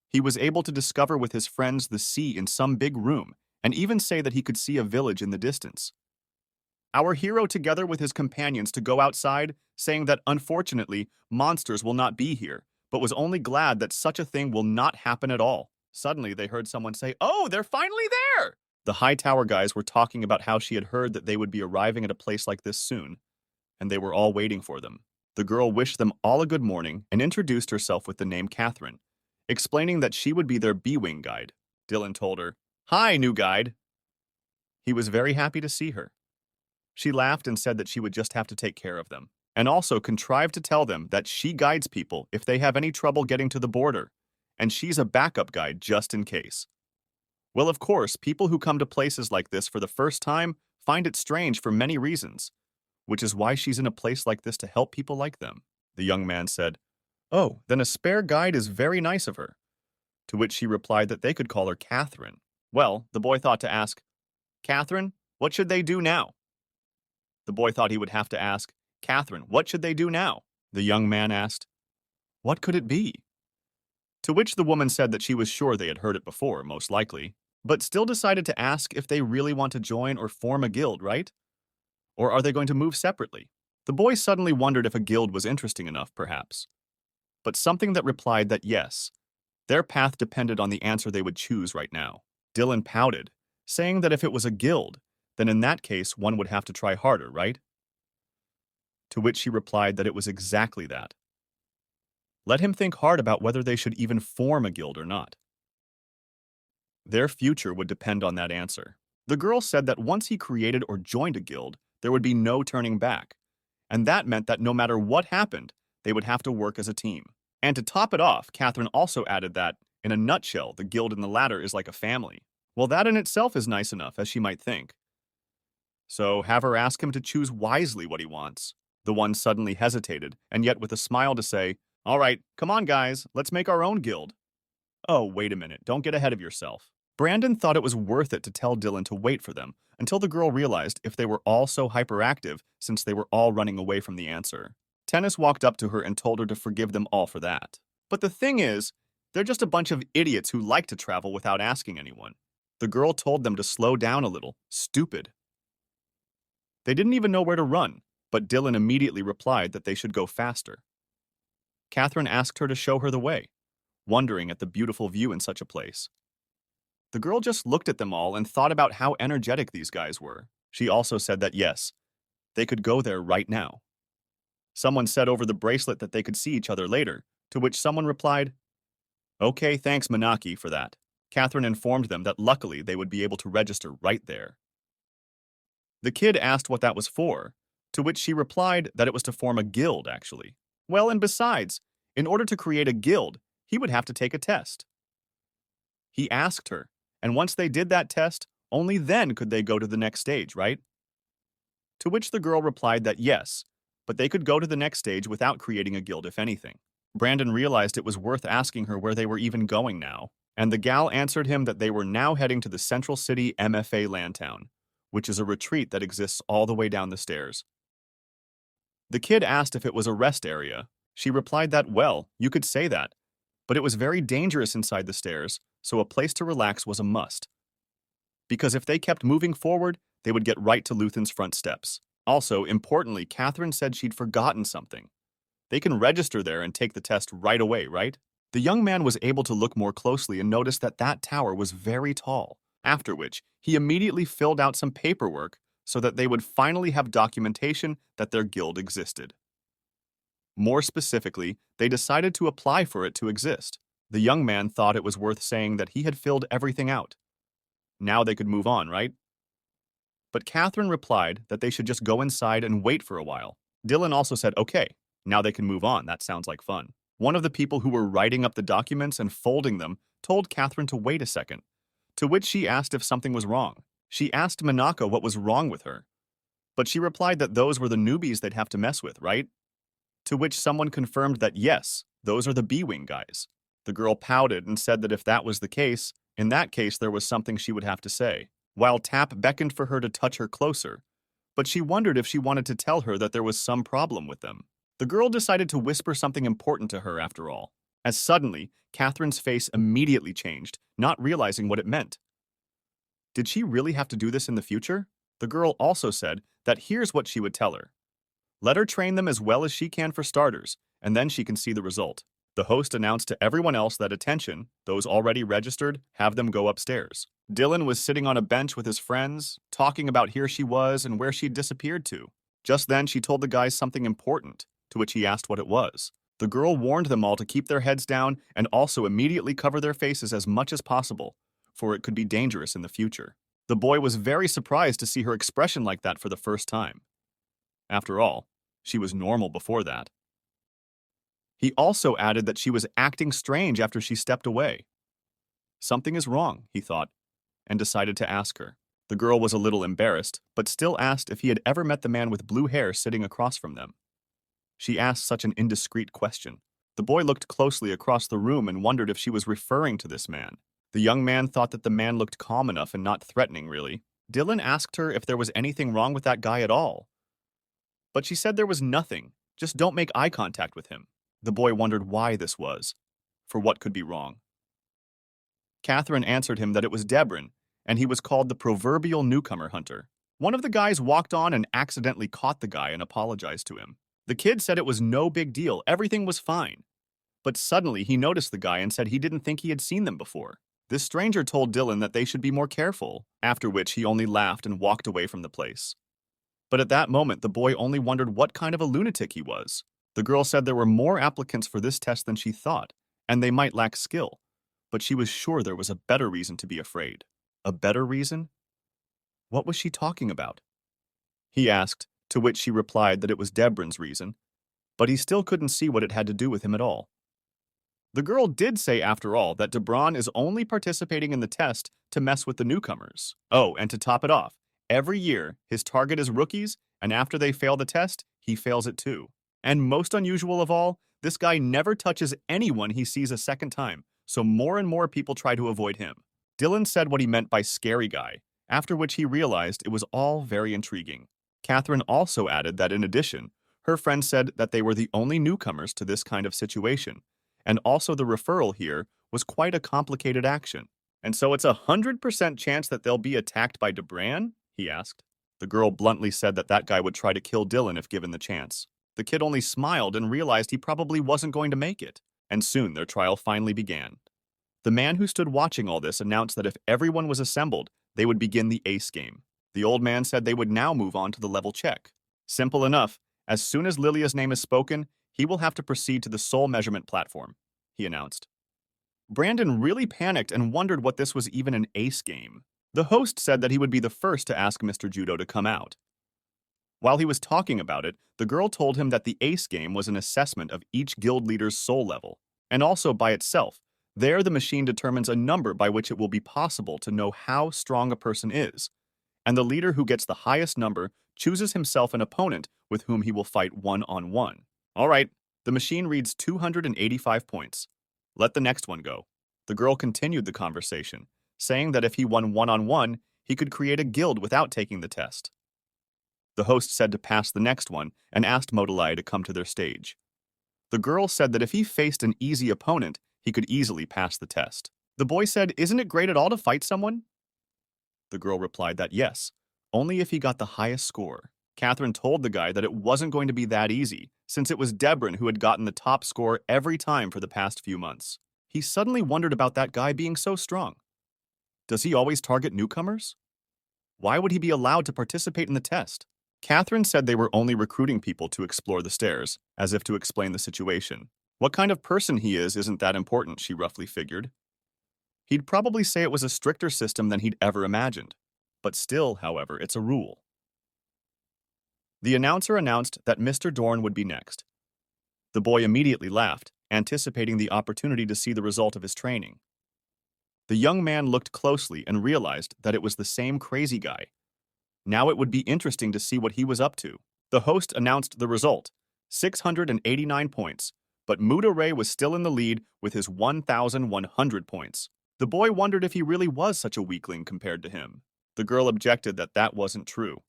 He was able to discover with his friends the sea in some big room, and even say that he could see a village in the distance. Our hero, together with his companions, to go outside, saying that unfortunately, monsters will not be here, but was only glad that such a thing will not happen at all. Suddenly, they heard someone say, "Oh, they're finally there!" The high tower guys were talking about how she had heard that they would be arriving at a place like this soon, and they were all waiting for them. The girl wished them all a good morning and introduced herself with the name Catherine, explaining that she would be their B-Wing guide. Dylan told her, "Hi, new guide." He was very happy to see her. She laughed and said that she would just have to take care of them, and also contrived to tell them that she guides people if they have any trouble getting to the border, and she's a backup guide just in case. Well, of course, people who come to places like this for the first time find it strange for many reasons, which is why she's in a place like this to help people like them. The young man said, "Oh, then a spare guide is very nice of her." To which she replied that they could call her Catherine. Well, the boy thought to ask, "Catherine, what should they do now?" The boy thought he would have to ask, "Catherine, what should they do now?" The young man asked, "What could it be?" To which the woman said that she was sure they had heard it before, most likely, but still decided to ask if they really want to join or form a guild, right? Or are they going to move separately? The boy suddenly wondered if a guild was interesting enough, perhaps. But something that replied that yes, their path depended on the answer they would choose right now. Dylan pouted, saying that if it was a guild, then in that case one would have to try harder, right? To which she replied that it was exactly that. Let him think hard about whether they should even form a guild or not. Their future would depend on that answer. The girl said that once he created or joined a guild, there would be no turning back. And that meant that no matter what happened, they would have to work as a team. And to top it off, Catherine also added that, in a nutshell, the guild in the latter is like a family. Well, that in itself is nice enough, as she might think. So have her ask him to choose wisely what he wants. The one suddenly hesitated, and yet with a smile to say, "All right, come on guys, let's make our own guild." Oh, wait a minute, don't get ahead of yourself. Brandon thought it was worth it to tell Dylan to wait for them until the girl realized if they were all so hyperactive since they were all running away from the answer. Tennis walked up to her and told her to forgive them all for that. But the thing is, they're just a bunch of idiots who like to travel without asking anyone. The girl told them to slow down a little. Stupid. They didn't even know where to run, but Dylan immediately replied that they should go faster. Catherine asked her to show her the way, wondering at the beautiful view in such a place. The girl just looked at them all and thought about how energetic these guys were. She also said that yes, they could go there right now. Someone said over the bracelet that they could see each other later, to which someone replied, "Okay, thanks Manaki for that." Catherine informed them that luckily they would be able to register right there. The kid asked what that was for, to which she replied that it was to form a guild, actually. Well, and besides, in order to create a guild, he would have to take a test. He asked her, and once they did that test, only then could they go to the next stage, right? To which the girl replied that yes, but they could go to the next stage without creating a guild if anything. Brandon realized it was worth asking her where they were even going now, and the gal answered him that they were now heading to the Central City MFA Landtown, which is a retreat that exists all the way down the stairs. The kid asked if it was a rest area. She replied that, well, you could say that, but it was very dangerous inside the stairs, so a place to relax was a must. Because if they kept moving forward, they would get right to Luthen's front steps. Also, importantly, Catherine said she'd forgotten something. They can register there and take the test right away, right? The young man was able to look more closely and noticed that that tower was very tall, after which he immediately filled out some paperwork so that they would finally have documentation that their guild existed. More specifically, they decided to apply for it to exist. The young man thought it was worth saying that he had filled everything out. Now they could move on, right? But Catherine replied that they should just go inside and wait for a while. Dylan also said, okay, now they can move on, that sounds like fun. One of the people who were writing up the documents and folding them told Catherine to wait a second, to which she asked if something was wrong. She asked Manaka what was wrong with her, but she replied that those were the newbies they'd have to mess with, right? To which someone confirmed that yes, those are the B-Wing guys. The girl pouted and said that if that was the case, in that case there was something she would have to say. while Tap beckoned for her to touch her closer, but she wondered if she wanted to tell her that there was some problem with them. The girl decided to whisper something important to her after all, as suddenly, Catherine's face immediately changed, not realizing what it meant. Did she really have to do this in the future? The girl also said that here's what she would tell her. Let her train them as well as she can for starters, and then she can see the result. The host announced to everyone else that attention, those already registered, have them go upstairs. Dylan was sitting on a bench with his friends, talking about here she was and where she'd disappeared to. Just then, she told the guys something important, to which he asked what it was. The girl warned them all to keep their heads down and also immediately cover their faces as much as possible, for it could be dangerous in the future. The boy was very surprised to see her expression like that for the first time. After all, she was normal before that. He also added that she was acting strange after she stepped away. Something is wrong, he thought, and decided to ask her. The girl was a little embarrassed, but still asked if he had ever met the man with blue hair sitting across from them. She asked such an indiscreet question. The boy looked closely across the room and wondered if she was referring to this man. The young man thought that the man looked calm enough and not threatening, really. Dylan asked her if there was anything wrong with that guy at all. But she said there was nothing, just don't make eye contact with him. The boy wondered why this was, for what could be wrong. Catherine answered him that it was Debrin, and he was called the proverbial newcomer hunter. One of the guys walked on and accidentally caught the guy and apologized to him. The kid said it was no big deal, everything was fine. But suddenly he noticed the guy and said he didn't think he had seen them before. This stranger told Dylan that they should be more careful, after which he only laughed and walked away from the place. But at that moment, the boy only wondered what kind of a lunatic he was. The girl said there were more applicants for this test than she thought, and they might lack skill, but she was sure there was a better reason to be afraid. A better reason? What was she talking about? He asked, to which she replied that it was Debrin's reason, but he still couldn't see what it had to do with him at all. The girl did say, after all, that Debron is only participating in the test to mess with the newcomers. Oh, and to top it off, every year, his target is rookies, and after they fail the test, he fails it too. And most unusual of all, this guy never touches anyone he sees a second time, so more and more people try to avoid him. Dylan said what he meant by scary guy, after which he realized it was all very intriguing. Catherine also added that in addition, her friend said that they were the only newcomers to this kind of situation, and also the referral here was quite a complicated action. And so it's 100% chance that they'll be attacked by Debran? He asked. The girl bluntly said that that guy would try to kill Dylan if given the chance. The kid only smiled and realized he probably wasn't going to make it, and soon their trial finally began. The man who stood watching all this announced that if everyone was assembled, they would begin the ace game. The old man said they would now move on to the level check. Simple enough. As soon as Lilia's name is spoken, he will have to proceed to the soul measurement platform, he announced. Brandon really panicked and wondered what this was even an ace game. The host said that he would be the first to ask Mr. Judo to come out. While he was talking about it, the girl told him that the ace game was an assessment of each guild leader's soul level, and also by itself. There, the machine determines a number by which it will be possible to know how strong a person is, and the leader who gets the highest number chooses himself an opponent with whom he will fight one-on-one. All right, the machine reads 285 points. Let the next one go. The girl continued the conversation, saying that if he won one-on-one, he could create a guild without taking the test. The host said to pass the next one and asked Modalai to come to their stage. The girl said that if he faced an easy opponent, he could easily pass the test. The boy said, "Isn't it great at all to fight someone?" The girl replied that yes, only if he got the highest score. Catherine told the guy that it wasn't going to be that easy, since it was Debrin who had gotten the top score every time for the past few months. He suddenly wondered about that guy being so strong. Does he always target newcomers? Why would he be allowed to participate in the test? Catherine said they were only recruiting people to explore the stairs, as if to explain the situation. What kind of person he is isn't that important, she roughly figured. He'd probably say it was a stricter system than he'd ever imagined. But still, however, it's a rule. The announcer announced that Mr. Dorn would be next. The boy immediately laughed, anticipating the opportunity to see the result of his training. The young man looked closely and realized that it was the same crazy guy. Now it would be interesting to see what he was up to. The host announced the result, 689 points, but Muda Ray was still in the lead with his 1,100 points. The boy wondered if he really was such a weakling compared to him. The girl objected that that wasn't true.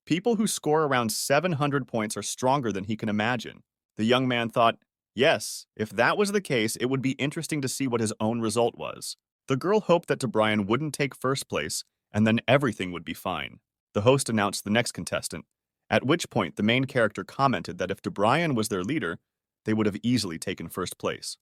People who score around 700 points are stronger than he can imagine. The young man thought, yes, if that was the case, it would be interesting to see what his own result was. The girl hoped that DeBryan wouldn't take first place, and then everything would be fine. The host announced the next contestant, at which point the main character commented that if DeBryan was their leader, they would have easily taken first place.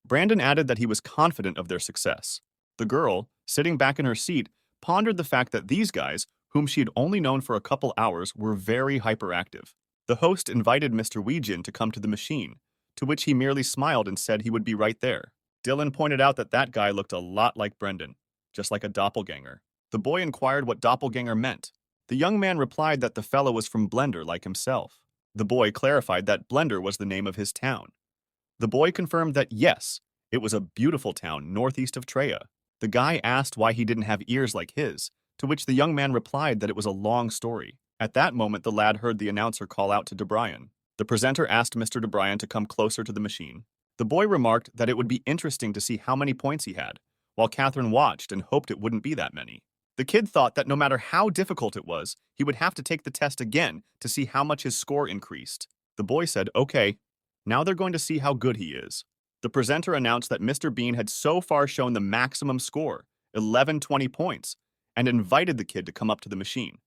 Brandon added that he was confident of their success. The girl, sitting back in her seat, pondered the fact that these guys, whom she had only known for a couple hours, were very hyperactive. The host invited Mr. Weejin to come to the machine, to which he merely smiled and said he would be right there. Dylan pointed out that that guy looked a lot like Brendan, just like a doppelganger. The boy inquired what doppelganger meant. The young man replied that the fellow was from Blender like himself. The boy clarified that Blender was the name of his town. The boy confirmed that yes, it was a beautiful town northeast of Treya. The guy asked why he didn't have ears like his, to which the young man replied that it was a long story. At that moment, the lad heard the announcer call out to DeBryan. The presenter asked Mr. DeBryan to come closer to the machine. The boy remarked that it would be interesting to see how many points he had, while Catherine watched and hoped it wouldn't be that many. The kid thought that no matter how difficult it was, he would have to take the test again to see how much his score increased. The boy said, okay, now they're going to see how good he is. The presenter announced that Mr. Bean had so far shown the maximum score, 1120 points, and invited the kid to come up to the machine.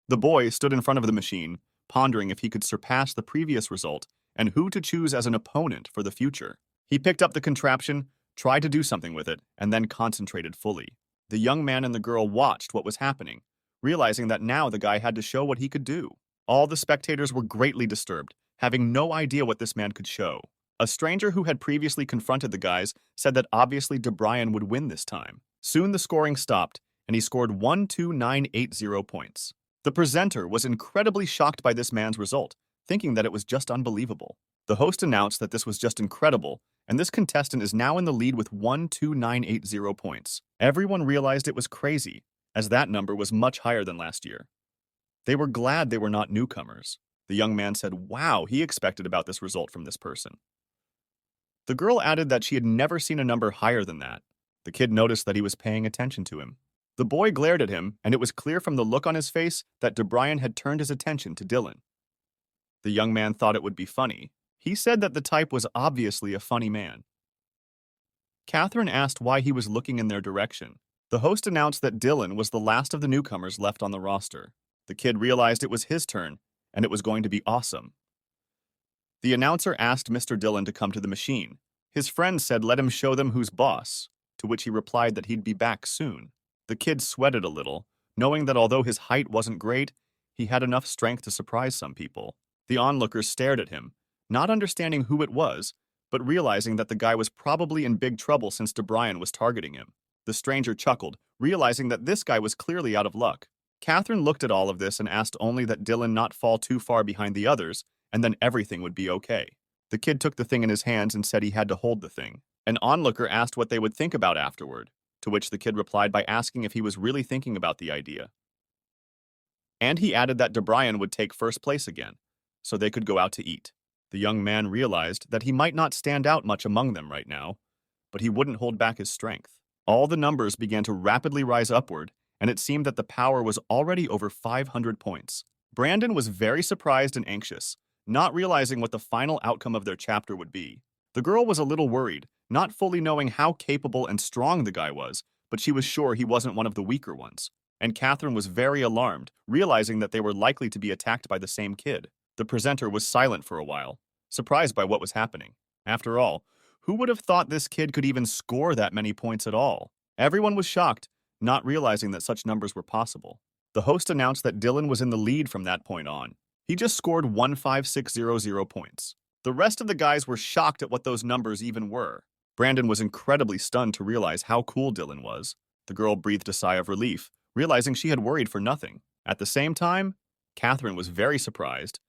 The boy stood in front of the machine, pondering if he could surpass the previous result and who to choose as an opponent for the future. He picked up the contraption, tried to do something with it, and then concentrated fully. The young man and the girl watched what was happening, realizing that now the guy had to show what he could do. All the spectators were greatly disturbed, having no idea what this man could show. A stranger who had previously confronted the guys said that obviously DeBryan would win this time. Soon the scoring stopped, and he scored 12980 points. The presenter was incredibly shocked by this man's result, thinking that it was just unbelievable. The host announced that this was just incredible, and this contestant is now in the lead with 12980 points. Everyone realized it was crazy, as that number was much higher than last year. They were glad they were not newcomers. The young man said, wow, he expected about this result from this person. The girl added that she had never seen a number higher than that. The kid noticed that he was paying attention to him. The boy glared at him, and it was clear from the look on his face that DeBryan had turned his attention to Dylan. The young man thought it would be funny. He said that the type was obviously a funny man. Catherine asked why he was looking in their direction. The host announced that Dylan was the last of the newcomers left on the roster. The kid realized it was his turn, and it was going to be awesome. The announcer asked Mr. Dylan to come to the machine. His friend said let him show them who's boss, to which he replied that he'd be back soon. The kid sweated a little, knowing that although his height wasn't great, he had enough strength to surprise some people. The onlookers stared at him, not understanding who it was, but realizing that the guy was probably in big trouble since DeBryan was targeting him. The stranger chuckled, realizing that this guy was clearly out of luck. Catherine looked at all of this and asked only that Dylan not fall too far behind the others, and then everything would be okay. The kid took the thing in his hands and said he had to hold the thing. An onlooker asked what they would think about afterward, to which the kid replied by asking if he was really thinking about the idea. And he added that DeBryan would take first place again, so they could go out to eat. The young man realized that he might not stand out much among them right now, but he wouldn't hold back his strength. All the numbers began to rapidly rise upward, and it seemed that the power was already over 500 points. Brandon was very surprised and anxious, not realizing what the final outcome of their chapter would be. The girl was a little worried, not fully knowing how capable and strong the guy was, but she was sure he wasn't one of the weaker ones. And Catherine was very alarmed, realizing that they were likely to be attacked by the same kid. The presenter was silent for a while, surprised by what was happening. After all, who would have thought this kid could even score that many points at all? Everyone was shocked, not realizing that such numbers were possible. The host announced that Dylan was in the lead from that point on. He just scored 15600 points. The rest of the guys were shocked at what those numbers even were. Brandon was incredibly stunned to realize how cool Dylan was. The girl breathed a sigh of relief, realizing she had worried for nothing. At the same time, Catherine was very surprised,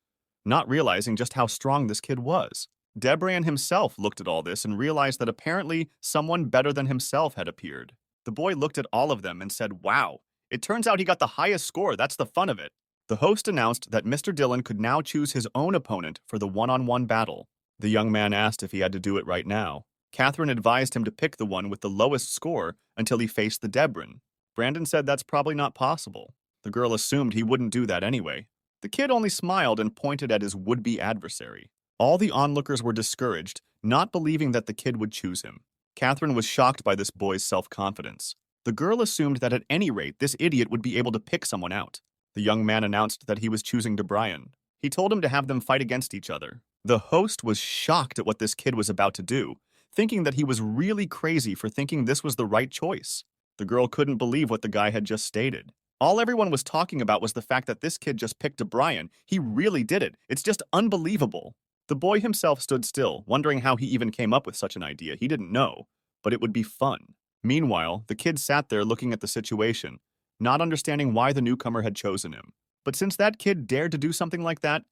not realizing just how strong this kid was. DeBryan himself looked at all this and realized that apparently someone better than himself had appeared. The boy looked at all of them and said, wow, it turns out he got the highest score, that's the fun of it. The host announced that Mr. Dylan could now choose his own opponent for the one-on-one battle. The young man asked if he had to do it right now. Catherine advised him to pick the one with the lowest score until he faced the DeBryan. Brandon said that's probably not possible. The girl assumed he wouldn't do that anyway. The kid only smiled and pointed at his would-be adversary. All the onlookers were discouraged, not believing that the kid would choose him. Catherine was shocked by this boy's self-confidence. The girl assumed that at any rate this idiot would be able to pick someone out. The young man announced that he was choosing DeBrian. He told him to have them fight against each other. The host was shocked at what this kid was about to do, thinking that he was really crazy for thinking this was the right choice. The girl couldn't believe what the guy had just stated. All everyone was talking about was the fact that this kid just picked DeBrian. He really did it. It's just unbelievable. The boy himself stood still, wondering how he even came up with such an idea. He didn't know, but it would be fun. Meanwhile, the kid sat there looking at the situation, not understanding why the newcomer had chosen him. But since that kid dared to do something like that,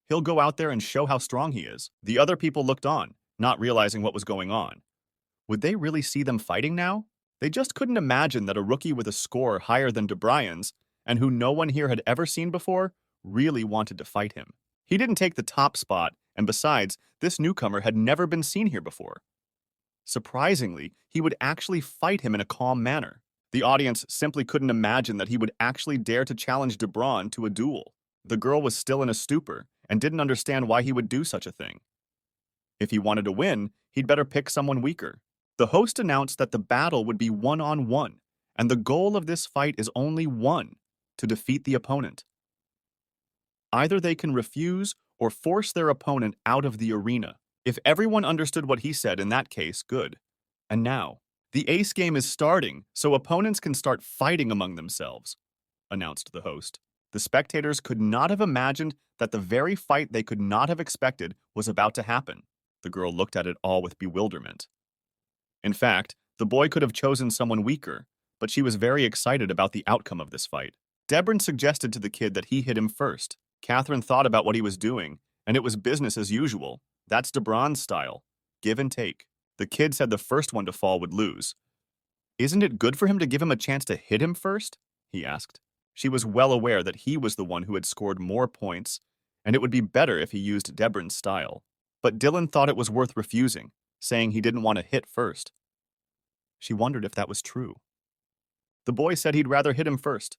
he'll go out there and show how strong he is. The other people looked on, not realizing what was going on. Would they really see them fighting now? They just couldn't imagine that a rookie with a score higher than DeBrian's, and who no one here had ever seen before, really wanted to fight him. He didn't take the top spot, and besides, this newcomer had never been seen here before. Surprisingly, he would actually fight him in a calm manner. The audience simply couldn't imagine that he would actually dare to challenge DeBron to a duel. The girl was still in a stupor and didn't understand why he would do such a thing. If he wanted to win, he'd better pick someone weaker. The host announced that the battle would be one-on-one, and the goal of this fight is only one: to defeat the opponent. Either they can refuse or force their opponent out of the arena. If everyone understood what he said in that case, good. And now, the ace game is starting, so opponents can start fighting among themselves, announced the host. The spectators could not have imagined that the very fight they could not have expected was about to happen. The girl looked at it all with bewilderment. In fact, the boy could have chosen someone weaker, but she was very excited about the outcome of this fight. Debrin suggested to the kid that he hit him first. Catherine thought about what he was doing, and it was business as usual. That's DeBron's style. Give and take. The kid said the first one to fall would lose. Isn't it good for him to give him a chance to hit him first? He asked. She was well aware that he was the one who had scored more points, and it would be better if he used Debrin's style. But Dylan thought it was worth refusing, saying he didn't want to hit first. She wondered if that was true. The boy said he'd rather hit him first.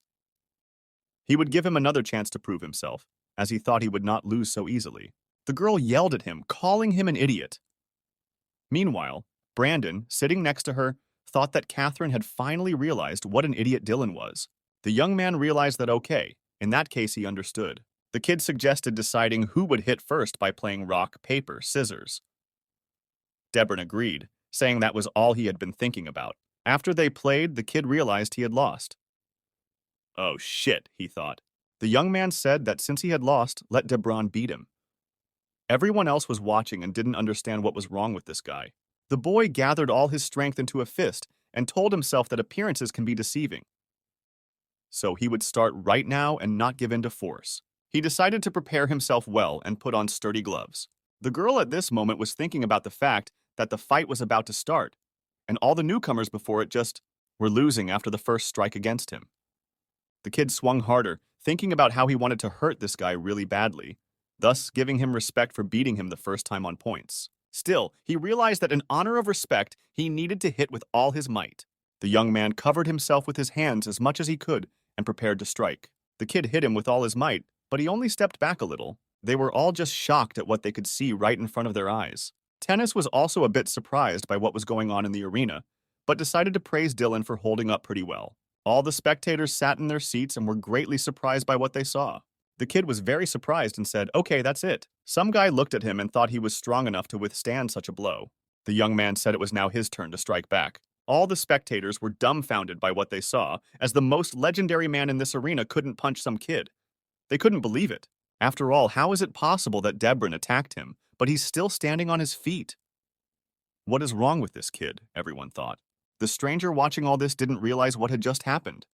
He would give him another chance to prove himself, as he thought he would not lose so easily. The girl yelled at him, calling him an idiot. Meanwhile, Brandon, sitting next to her, thought that Catherine had finally realized what an idiot Dylan was. The young man realized that okay, in that case he understood. The kid suggested deciding who would hit first by playing rock, paper, scissors. Debrin agreed, saying that was all he had been thinking about. After they played, the kid realized he had lost. Oh shit, he thought. The young man said that since he had lost, let DeBron beat him. Everyone else was watching and didn't understand what was wrong with this guy. The boy gathered all his strength into a fist and told himself that appearances can be deceiving. So he would start right now and not give in to force. He decided to prepare himself well and put on sturdy gloves. The girl at this moment was thinking about the fact that the fight was about to start, and all the newcomers before it just were losing after the first strike against him. The kid swung harder, thinking about how he wanted to hurt this guy really badly, thus giving him respect for beating him the first time on points. Still, he realized that in honor of respect, he needed to hit with all his might. The young man covered himself with his hands as much as he could and prepared to strike. The kid hit him with all his might, but he only stepped back a little. They were all just shocked at what they could see right in front of their eyes. Tennis was also a bit surprised by what was going on in the arena, but decided to praise Dylan for holding up pretty well. All the spectators sat in their seats and were greatly surprised by what they saw. The kid was very surprised and said, "Okay, that's it." Some guy looked at him and thought he was strong enough to withstand such a blow. The young man said it was now his turn to strike back. All the spectators were dumbfounded by what they saw, as the most legendary man in this arena couldn't punch some kid. They couldn't believe it. After all, how is it possible that Debrin attacked him, but he's still standing on his feet? What is wrong with this kid? Everyone thought. The stranger watching all this didn't realize what had just happened.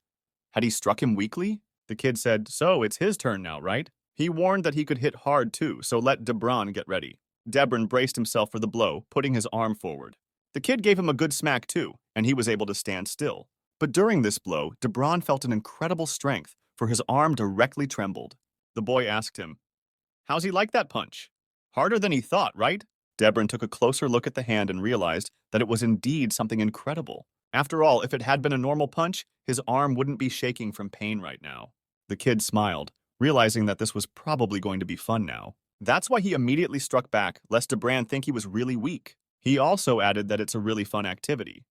Had he struck him weakly? The kid said, "So it's his turn now, right?" He warned that he could hit hard too, so let DeBron get ready. Debrin braced himself for the blow, putting his arm forward. The kid gave him a good smack too, and he was able to stand still. But during this blow, DeBron felt an incredible strength, for his arm directly trembled. The boy asked him, "How's he like that punch? Harder than he thought, right?" Debrin took a closer look at the hand and realized that it was indeed something incredible. After all, if it had been a normal punch, his arm wouldn't be shaking from pain right now. The kid smiled, realizing that this was probably going to be fun now. That's why he immediately struck back, lest DeBran think he was really weak. He also added that it's a really fun activity.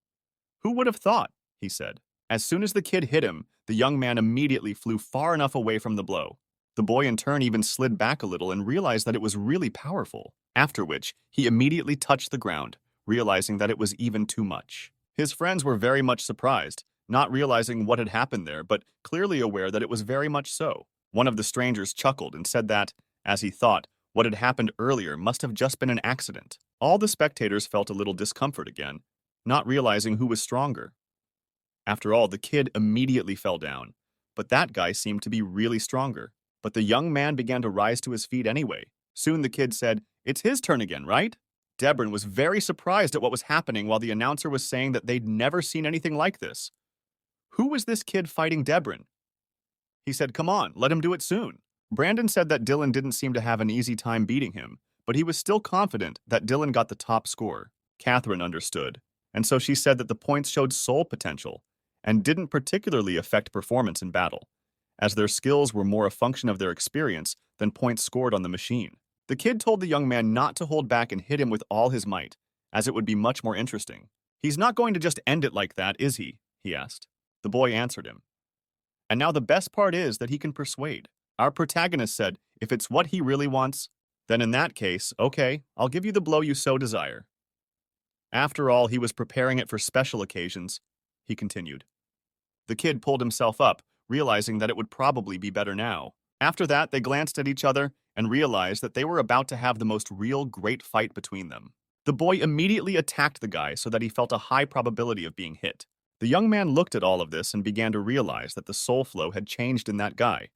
Who would have thought? He said. As soon as the kid hit him, the young man immediately flew far enough away from the blow. The boy in turn even slid back a little and realized that it was really powerful, after which he immediately touched the ground, realizing that it was even too much. His friends were very much surprised, not realizing what had happened there, but clearly aware that it was very much so. One of the strangers chuckled and said that, as he thought, what had happened earlier must have just been an accident. All the spectators felt a little discomfort again, not realizing who was stronger. After all, the kid immediately fell down, but that guy seemed to be really stronger. But the young man began to rise to his feet anyway. Soon the kid said, "It's his turn again, right?" Debran was very surprised at what was happening while the announcer was saying that they'd never seen anything like this. Who was this kid fighting Debran? He said, "Come on, let him do it soon." Brandon said that Dylan didn't seem to have an easy time beating him, but he was still confident that Dylan got the top score. Catherine understood, and so she said that the points showed soul potential and didn't particularly affect performance in battle, as their skills were more a function of their experience than points scored on the machine. The kid told the young man not to hold back and hit him with all his might, as it would be much more interesting. "He's not going to just end it like that, is he?" he asked. The boy answered him. "And now the best part is that he can persuade." Our protagonist said, "If it's what he really wants, then in that case, okay, I'll give you the blow you so desire." After all, he was preparing it for special occasions, he continued. The kid pulled himself up, realizing that it would probably be better now. After that, they glanced at each other and realized that they were about to have the most real great fight between them. The boy immediately attacked the guy so that he felt a high probability of being hit. The young man looked at all of this and began to realize that the soul flow had changed in that guy,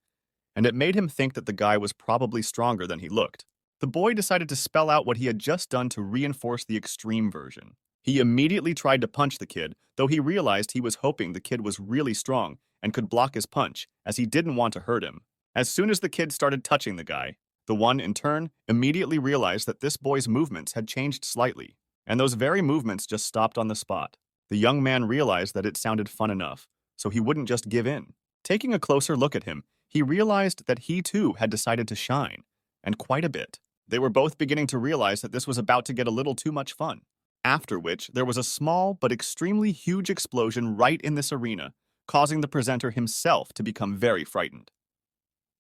and it made him think that the guy was probably stronger than he looked. The boy decided to spell out what he had just done to reinforce the extreme version. He immediately tried to punch the kid, though he realized he was hoping the kid was really strong and could block his punch, as he didn't want to hurt him. As soon as the kid started touching the guy, the one, in turn, immediately realized that this boy's movements had changed slightly, and those very movements just stopped on the spot. The young man realized that it sounded fun enough, so he wouldn't just give in. Taking a closer look at him, he realized that he too had decided to shine, and quite a bit. They were both beginning to realize that this was about to get a little too much fun. After which, there was a small but extremely huge explosion right in this arena, causing the presenter himself to become very frightened.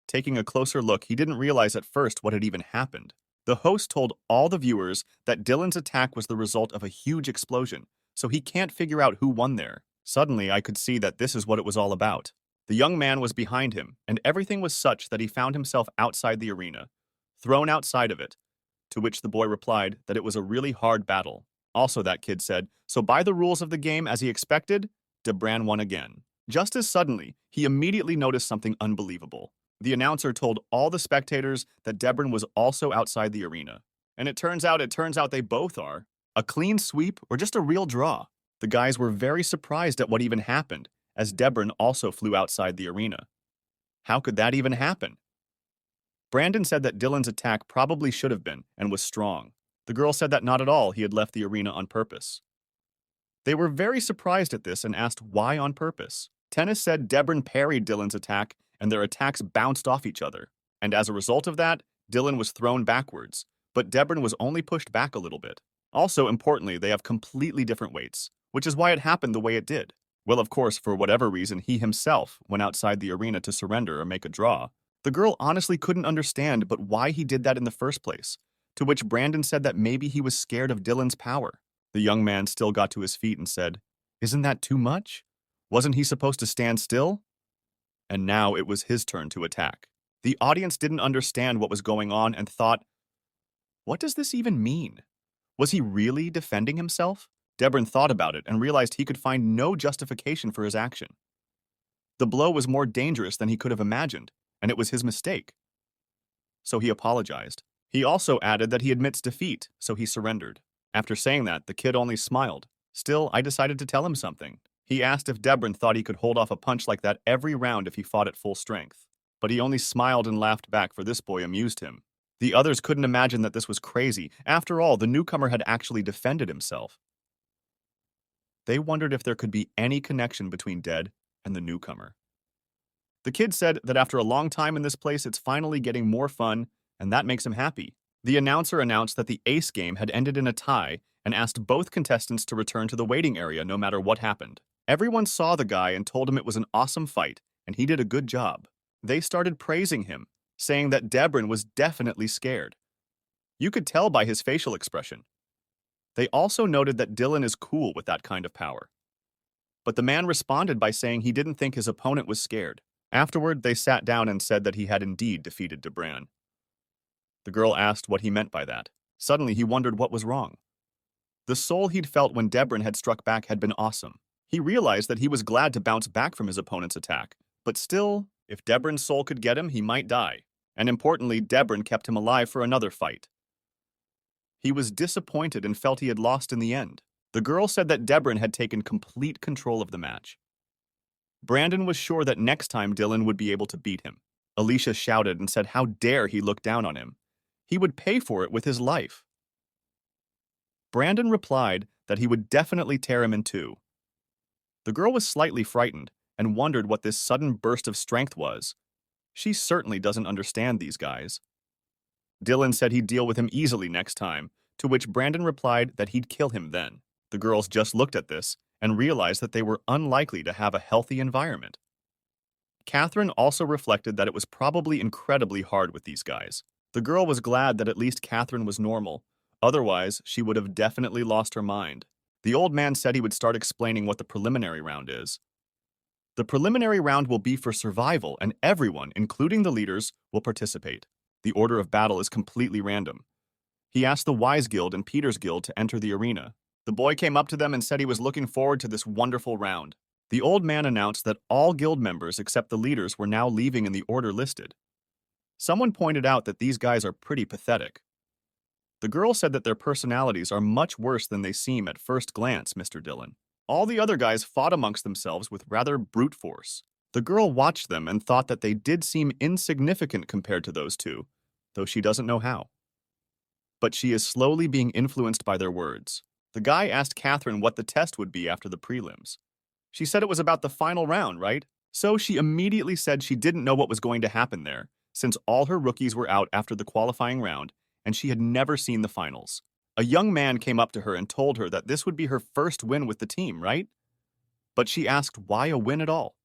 Taking a closer look, he didn't realize at first what had even happened. The host told all the viewers that Dylan's attack was the result of a huge explosion, so he can't figure out who won there. Suddenly, I could see that this is what it was all about. The young man was behind him, and everything was such that he found himself outside the arena, thrown outside of it, to which the boy replied that it was a really hard battle. Also, that kid said, so by the rules of the game as he expected, Debran won again. Just as suddenly, he immediately noticed something unbelievable. The announcer told all the spectators that Debran was also outside the arena. And it turns out they both are. A clean sweep or just a real draw. The guys were very surprised at what even happened, as Debran also flew outside the arena. How could that even happen? Brandon said that Dylan's attack probably should have been and was strong. The girl said that not at all, he had left the arena on purpose. They were very surprised at this and asked why on purpose. Tennis said Debran parried Dylan's attack and their attacks bounced off each other. And as a result of that, Dylan was thrown backwards, but Debran was only pushed back a little bit. Also, importantly, they have completely different weights, which is why it happened the way it did. Well, of course, for whatever reason, he himself went outside the arena to surrender or make a draw. The girl honestly couldn't understand but why he did that in the first place, to which Brandon said that maybe he was scared of Dylan's power. The young man still got to his feet and said, "Isn't that too much? Wasn't he supposed to stand still?" And now it was his turn to attack. The audience didn't understand what was going on and thought, what does this even mean? Was he really defending himself? Debran thought about it and realized he could find no justification for his action. The blow was more dangerous than he could have imagined, and it was his mistake. So he apologized. He also added that he admits defeat, so he surrendered. After saying that, the kid only smiled. Still, I decided to tell him something. He asked if Debran thought he could hold off a punch like that every round if he fought at full strength. But he only smiled and laughed back, for this boy amused him. The others couldn't imagine that this was crazy. After all, the newcomer had actually defended himself. They wondered if there could be any connection between Dead and the newcomer. The kid said that after a long time in this place, it's finally getting more fun, and that makes him happy. The announcer announced that the Ace game had ended in a tie and asked both contestants to return to the waiting area no matter what happened. Everyone saw the guy and told him it was an awesome fight, and he did a good job. They started praising him, saying that Debrin was definitely scared. You could tell by his facial expression. They also noted that Dylan is cool with that kind of power. But the man responded by saying he didn't think his opponent was scared. Afterward, they sat down and said that he had indeed defeated Debran. The girl asked what he meant by that. Suddenly, he wondered what was wrong. The soul he'd felt when Debran had struck back had been awesome. He realized that he was glad to bounce back from his opponent's attack. But still, if Debran's soul could get him, he might die. And importantly, Debran kept him alive for another fight. He was disappointed and felt he had lost in the end. The girl said that Debran had taken complete control of the match. Brandon was sure that next time Dylan would be able to beat him. Alicia shouted and said how dare he look down on him. He would pay for it with his life. Brandon replied that he would definitely tear him in two. The girl was slightly frightened and wondered what this sudden burst of strength was. She certainly doesn't understand these guys. Dylan said he'd deal with him easily next time, to which Brandon replied that he'd kill him then. The girls just looked at this and realized that they were unlikely to have a healthy environment. Catherine also reflected that it was probably incredibly hard with these guys. The girl was glad that at least Catherine was normal. Otherwise, she would have definitely lost her mind. The old man said he would start explaining what the preliminary round is. The preliminary round will be for survival, and everyone, including the leaders, will participate. The order of battle is completely random. He asked the Wise Guild and Peter's Guild to enter the arena. The boy came up to them and said he was looking forward to this wonderful round. The old man announced that all guild members except the leaders were now leaving in the order listed. Someone pointed out that these guys are pretty pathetic. The girl said that their personalities are much worse than they seem at first glance, Mr. Dillon. All the other guys fought amongst themselves with rather brute force. The girl watched them and thought that they did seem insignificant compared to those two, though she doesn't know how. But she is slowly being influenced by their words. The guy asked Catherine what the test would be after the prelims. She said it was about the final round, right? So she immediately said she didn't know what was going to happen there, since all her rookies were out after the qualifying round, and she had never seen the finals. A young man came up to her and told her that this would be her first win with the team, right? But she asked why a win at all.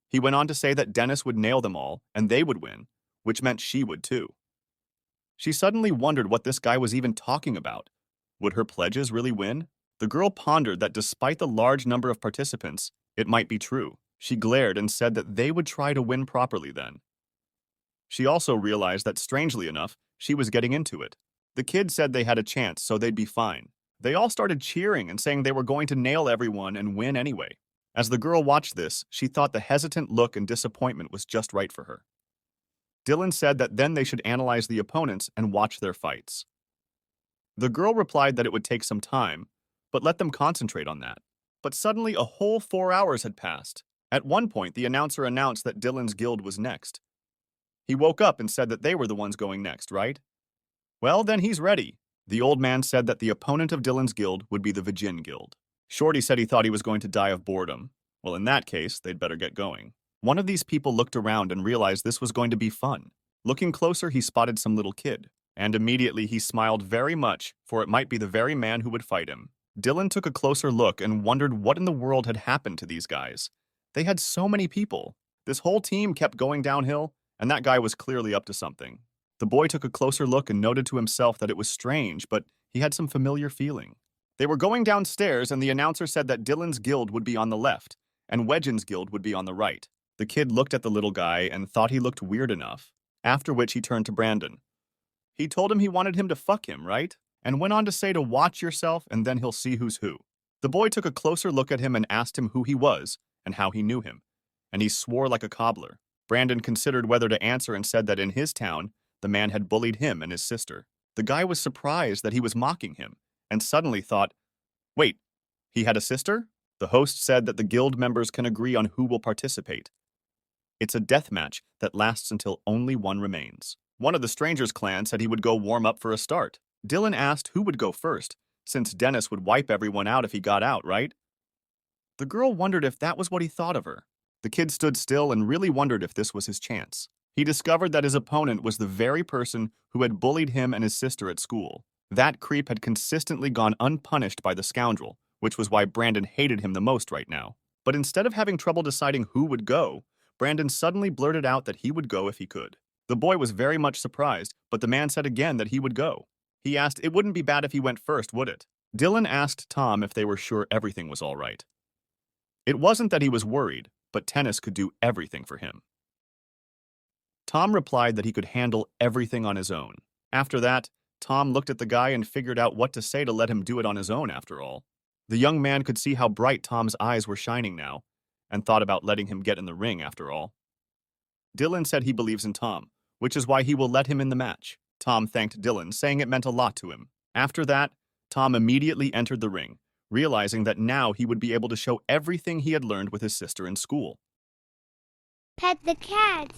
He went on to say that Dennis would nail them all, and they would win, which meant she would too. She suddenly wondered what this guy was even talking about. Would her pledges really win? The girl pondered that despite the large number of participants, it might be true. She glared and said that they would try to win properly then. She also realized that, strangely enough, she was getting into it. The kid said they had a chance, so they'd be fine. They all started cheering and saying they were going to nail everyone and win anyway. As the girl watched this, she thought the hesitant look and disappointment was just right for her. Dylan said that then they should analyze the opponents and watch their fights. The girl replied that it would take some time, but let them concentrate on that. But suddenly a whole 4 hours had passed. At one point, the announcer announced that Dylan's guild was next. He woke up and said that they were the ones going next, right? Well, then he's ready. The old man said that the opponent of Dylan's guild would be the Vijin Guild. Shorty said he thought he was going to die of boredom. Well, in that case, they'd better get going. One of these people looked around and realized this was going to be fun. Looking closer, he spotted some little kid. And immediately he smiled very much, for it might be the very man who would fight him. Dylan took a closer look and wondered what in the world had happened to these guys. They had so many people. This whole team kept going downhill, and that guy was clearly up to something. The boy took a closer look and noted to himself that it was strange, but he had some familiar feeling. They were going downstairs, and the announcer said that Dylan's guild would be on the left, and Wedgen's guild would be on the right. The kid looked at the little guy and thought he looked weird enough, after which he turned to Brandon. He told him he wanted him to fuck him, right? And went on to say to watch yourself and then he'll see who's who. The boy took a closer look at him and asked him who he was and how he knew him, and he swore like a cobbler. Brandon considered whether to answer and said that in his town, the man had bullied him and his sister. The guy was surprised that he was mocking him and suddenly thought, wait, he had a sister? The host said that the guild members can agree on who will participate. It's a death match that lasts until only one remains. One of the strangers' clan said he would go warm up for a start. Dylan asked who would go first, since Dennis would wipe everyone out if he got out, right? The girl wondered if that was what he thought of her. The kid stood still and really wondered if this was his chance. He discovered that his opponent was the very person who had bullied him and his sister at school. That creep had consistently gone unpunished by the scoundrel, which was why Brandon hated him the most right now. But instead of having trouble deciding who would go, Brandon suddenly blurted out that he would go if he could. The boy was very much surprised, but the man said again that he would go. He asked, it wouldn't be bad if he went first, would it? Dylan asked Tom if they were sure everything was all right. It wasn't that he was worried, but tennis could do everything for him. Tom replied that he could handle everything on his own. After that, Tom looked at the guy and figured out what to say to let him do it on his own after all. The young man could see how bright Tom's eyes were shining now, and thought about letting him get in the ring after all. Dylan said he believes in Tom, which is why he will let him in the match. Tom thanked Dylan, saying it meant a lot to him. After that, Tom immediately entered the ring, realizing that now he would be able to show everything he had learned with his sister in school. Pet the cat.